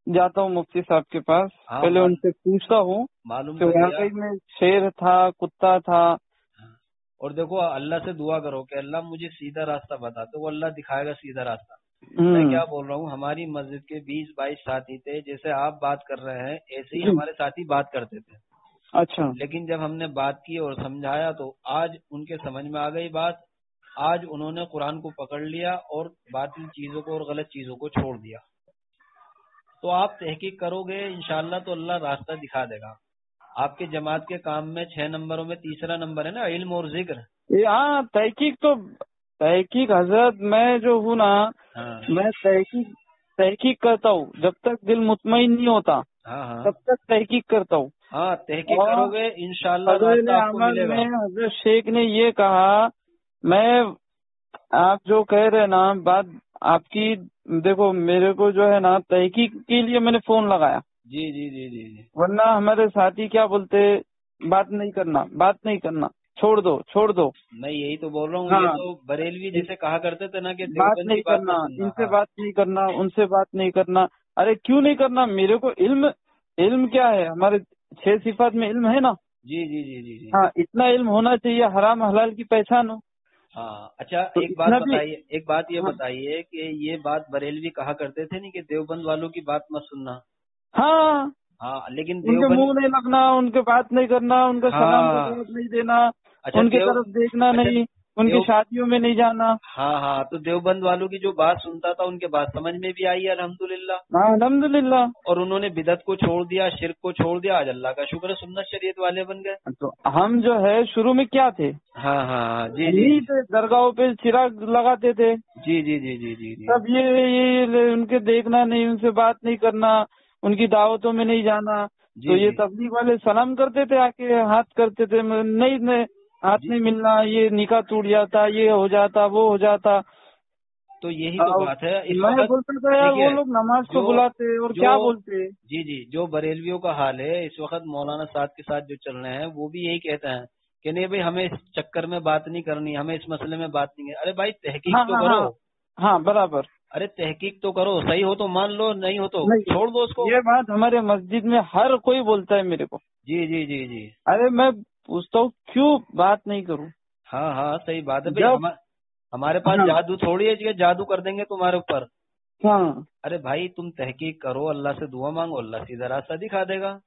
جاتا ہوں مفتی صاحب کے پاس، ہاں پہلے ان سے پوچھتا ہوں معلوم کہ کر لیا. واقعی میں شیر تھا، کتا تھا. اور دیکھو اللہ سے دعا کرو کہ اللہ مجھے سیدھا راستہ بتا، تو وہ اللہ دکھائے گا سیدھا راستہ. میں کیا بول رہا ہوں، ہماری مسجد کے 20-22 ساتھی تھے، جیسے آپ بات کر رہے ہیں ایسے ہی ہمارے ساتھی بات کرتے تھے. اچھا. لیکن جب ہم نے بات کی اور سمجھایا تو آج ان کے سمجھ میں آ گئی بات. آج انہوں نے قرآن کو پکڑ لیا اور باطل چیزوں کو اور غلط چیزوں کو چھوڑ دیا. تو آپ تحقیق کرو گے انشاءاللہ تو اللہ راستہ دکھا دے گا. آپ کے جماعت کے کام میں 6 نمبروں میں تیسرا نمبر ہے نا، علم اور ذکر. ہاں تحقیق حضرت میں جو ہوں نا، میں تحقیق کرتا ہوں. جب تک دل مطمئن نہیں ہوتا تب تک تحقیق کرتا ہوں. ہاں تحقیق کرو گے انشاءاللہ فضائل راستہ آپ کو عمل ملے گا. میں حضرت شیخ نے یہ کہا، میں آپ جو کہہ رہے نا بات آپ کی، دیکھو میرے کو جو ہے نا تحقیق کے لیے میں نے فون لگایا. جی جی جی جی جی. ورنہ ہمارے ساتھی کیا بولتے، بات نہیں کرنا، چھوڑ دو. میں یہی تو بول رہا ہوں. ہاں. یہ تو بریلوی جیسے کہا کرتے تھے نا کہ بات دیوبند نہیں کی بات کرنا، نہ سننا. ان سے بات نہیں کرنا، ان سے بات نہیں کرنا. ارے کیوں نہیں کرنا؟ میرے کو علم کیا ہے؟ ہمارے 6 صفات میں علم ہے نا. جی جی جی جی جی. ہاں، اتنا علم ہونا چاہیے، حرام حلال کی پہچان ہو. ہاں اچھا، تو ایک بات اتنا بھی. بتائیے، ایک بات یہ ہاں بتائیے کہ یہ بات بریلوی کہا کرتے تھے نہیں کہ دیوبند والوں کی بات مت سننا. ہاں، ہاں لیکن ان کے دیوبند. منہ نہیں لگنا، ان کے بات نہیں کرنا، ان کا سلام کا ہاں جواب نہیں دینا، اچھا ان کی طرف دیکھنا نہیں، ان کی شادیوں میں نہیں جانا. ہاں تو دیوبند والوں کی جو بات سنتا تھا ان کے بات سمجھ میں بھی آئی ہے الحمدللہ. ہاں الحمدللہ. اور انہوں نے بدعت کو چھوڑ دیا، شرک کو چھوڑ دیا. آج اللہ کا شکر ہے سنت شریعت والے بن گئے. تو ہم جو ہے شروع میں کیا تھے؟ ہاں جی جی نہیں تھے، درگاہوں پہ چراغ لگاتے تھے. جی جی جی جی جی جی. تب یہ ان کے دیکھنا نہیں، ان سے بات نہیں کرنا، ان کی دعوتوں میں نہیں جانا. تو یہ تبلیغ والے سلام کرتے تھے، آ کے ہاتھ کرتے تھے، نہیں ہاتھ نہیں ملنا، یہ نکاح ٹوٹ جاتا، یہ ہو جاتا، وہ ہو جاتا. تو یہی تو بات ہے اس میں وقت. بولتا تھا یار وہ لوگ نماز کو بلاتے اور کیا بولتے. جی جی، جو بریلویوں کا حال ہے اس وقت مولانا صاحب کے ساتھ جو چل رہے ہیں وہ بھی یہی کہتے ہیں کہ نہیں بھائی ہمیں اس چکر میں بات نہیں کرنی، ہمیں اس مسئلے میں بات نہیں کرنی. ارے بھائی تحقیق تو کرو. ہاں برابر. ارے تحقیق تو کرو، صحیح ہو تو مان لو، نہیں ہو تو چھوڑ دو اس کو. یہ بات ہمارے مسجد میں ہر کوئی بولتا ہے میرے کو. جی جی جی جی. ارے میں پوچھتا ہوں کیوں بات نہیں کروں. ہاں صحیح بات ہے بھائی. ہمارے پاس جادو تھوڑی ہے کہ جادو کر دیں گے تمہارے اوپر. ہاں. ارے بھائی تم تحقیق کرو، اللہ سے دعا مانگو، اللہ سیدھا راستہ دکھا دے گا.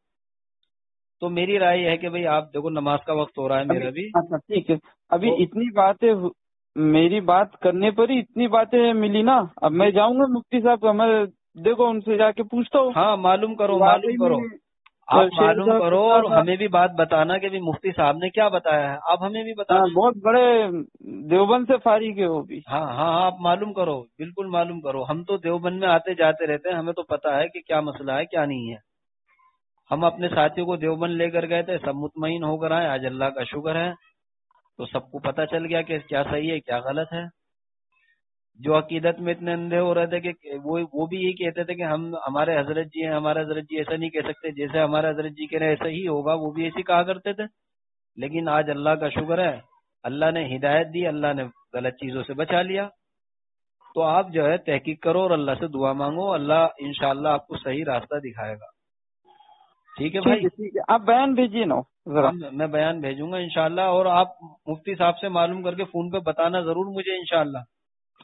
تو میری رائے یہ ہے کہ بھائی آپ دیکھو نماز کا وقت ہو رہا ہے میرا بھی. اچھا ٹھیک ہے. ابھی اتنی باتیں میری بات کرنے پر ہی اتنی باتیں ملی نا. اب میں جاؤں گا مفتی صاحب کو، میں دیکھو ان سے جا کے پوچھتا ہوں. ہاں معلوم کرو آپ معلوم کرو اور ہمیں بھی بات بتانا کہ بھی مفتی صاحب نے کیا بتایا ہے، آپ ہمیں بھی بتانا. بہت بڑے دیوبند سے فارغ ہے وہ بھی. ہاں آپ معلوم کرو، بالکل معلوم کرو. ہم تو دیوبند میں آتے جاتے رہتے ہیں، ہمیں تو پتا ہے کہ کیا مسئلہ ہے کیا نہیں ہے. ہم اپنے ساتھیوں کو دیوبند لے کر گئے تھے، سب مطمئن ہو کر آئے. آج اللہ کا شکر ہے تو سب کو پتہ چل گیا کہ کیا صحیح ہے کیا غلط ہے. جو عقیدت میں اتنے اندھے ہو رہے تھے کہ وہ بھی یہی کہتے تھے کہ ہم ہمارے حضرت جی ہیں، ہمارے حضرت جی ایسا نہیں کہہ سکتے، جیسے ہمارے حضرت جی کہہ رہے ایسا ہی ہوگا، وہ بھی ایسی کہا کرتے تھے. لیکن آج اللہ کا شکر ہے اللہ نے ہدایت دی، اللہ نے غلط چیزوں سے بچا لیا. تو آپ جو ہے تحقیق کرو اور اللہ سے دعا مانگو، اللہ انشاءاللہ آپ کو صحیح راستہ دکھائے گا. ٹھیک ہے بھائی؟ ٹھیک ہے، آپ بیان بھیجیے نا ذرا. میں بیان بھیجوں گا انشاءاللہ، اور آپ مفتی صاحب سے معلوم کر کے فون پہ بتانا ضرور مجھے انشاءاللہ.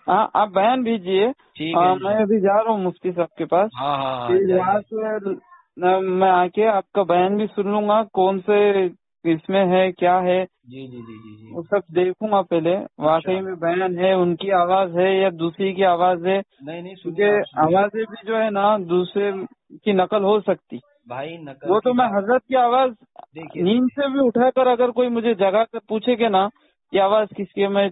ہاں آپ بیان بھیجیے. میں ابھی جا رہا ہوں مفتی صاحب کے پاس. ہاں وہاں سے میں آ کے آپ کا بیان بھی سن لوں گا، کون سے کس میں ہے کیا ہے جی جی جی جی جی وہ سب دیکھوں گا پہلے، واقعی میں بیان ہے ان کی آواز ہے یا دوسری کی آواز ہے، نہیں سنیے کیونکہ آپ سنیے آوازیں بھی جو ہے نا دوسرے کی نقل ہو سکتی. بھائی، نقل وہ کی تو میں بات حضرت کی آواز دیکھیے نیند سے بھی اٹھا کر اگر کوئی مجھے جگہ کر پوچھے کہ نا یہ آواز کس کی ہے، میں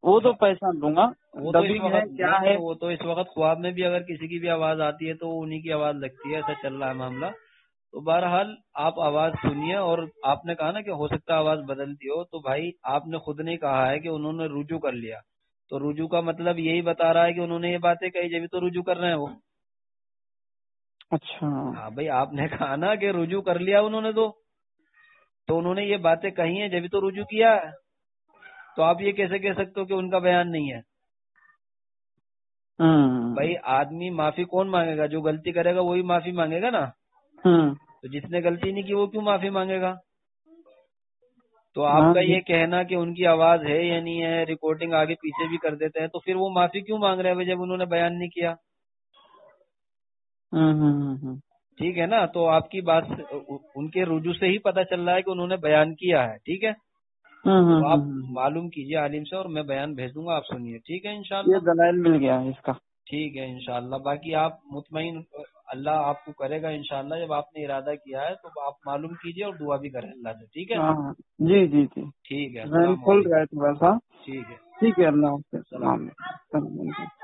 وہ تو پہچان لوں گا وہ تو اس ڈبنگ ہے وقت کیا نہیں ہے. وہ تو اس وقت خواب میں بھی اگر کسی کی بھی آواز آتی ہے تو وہ انہی کی آواز لگتی ہے، ایسا چل رہا ہے معاملہ. تو بہرحال آپ آواز سنیے، اور آپ نے کہا نا کہ ہو سکتا ہے آواز بدلتی ہو، تو بھائی آپ نے خود نے کہا ہے کہ انہوں نے رجوع کر لیا، تو رجوع کا مطلب یہی بتا رہا ہے کہ انہوں نے یہ باتیں کہی جبھی تو رجوع کر رہے ہیں وہ. اچھا ہاں بھائی، آپ نے کہا نا کہ رجوع کر لیا انہوں نے، تو انہوں نے یہ باتیں کہی ہیں جبھی تو رجوع کیا ہے. تو آپ یہ کیسے کہہ سکتے ہو کہ ان کا بیان نہیں ہے؟ بھائی آدمی معافی کون مانگے گا؟ جو غلطی کرے گا وہی معافی مانگے گا نا. تو جس نے غلطی نہیں کی وہ کیوں معافی مانگے گا؟ تو آپ کا یہ کہنا کہ ان کی آواز ہے یا نہیں ہے، ریکارڈنگ آگے پیچھے بھی کر دیتے ہیں، تو پھر وہ معافی کیوں مانگ رہے ہیں جب انہوں نے بیان نہیں کیا؟ ٹھیک ہے نا. تو آپ کی بات ان کے رجوع سے ہی پتہ چل رہا ہے کہ انہوں نے بیان کیا ہے. ٹھیک ہے، تو آپ معلوم کیجئے عالم سے، اور میں بیان بھیج دوں گا، آپ سنیے. ٹھیک ہے انشاءاللہ. یہ دلائل مل گیا ہے اس کا. ٹھیک ہے انشاءاللہ. باقی آپ مطمئن، اللہ آپ کو کرے گا انشاءاللہ. جب آپ نے ارادہ کیا ہے تو آپ معلوم کیجئے اور دعا بھی کریں اللہ سے. ٹھیک ہے. ہاں جی جی جی ٹھیک ہے. ذہن السلام کھل علیکم. رہا ہے تھوڑا سا. ٹھیک ہے. ٹھیک ہے، اللہ حافظ. السلام علیکم. السلام علیکم.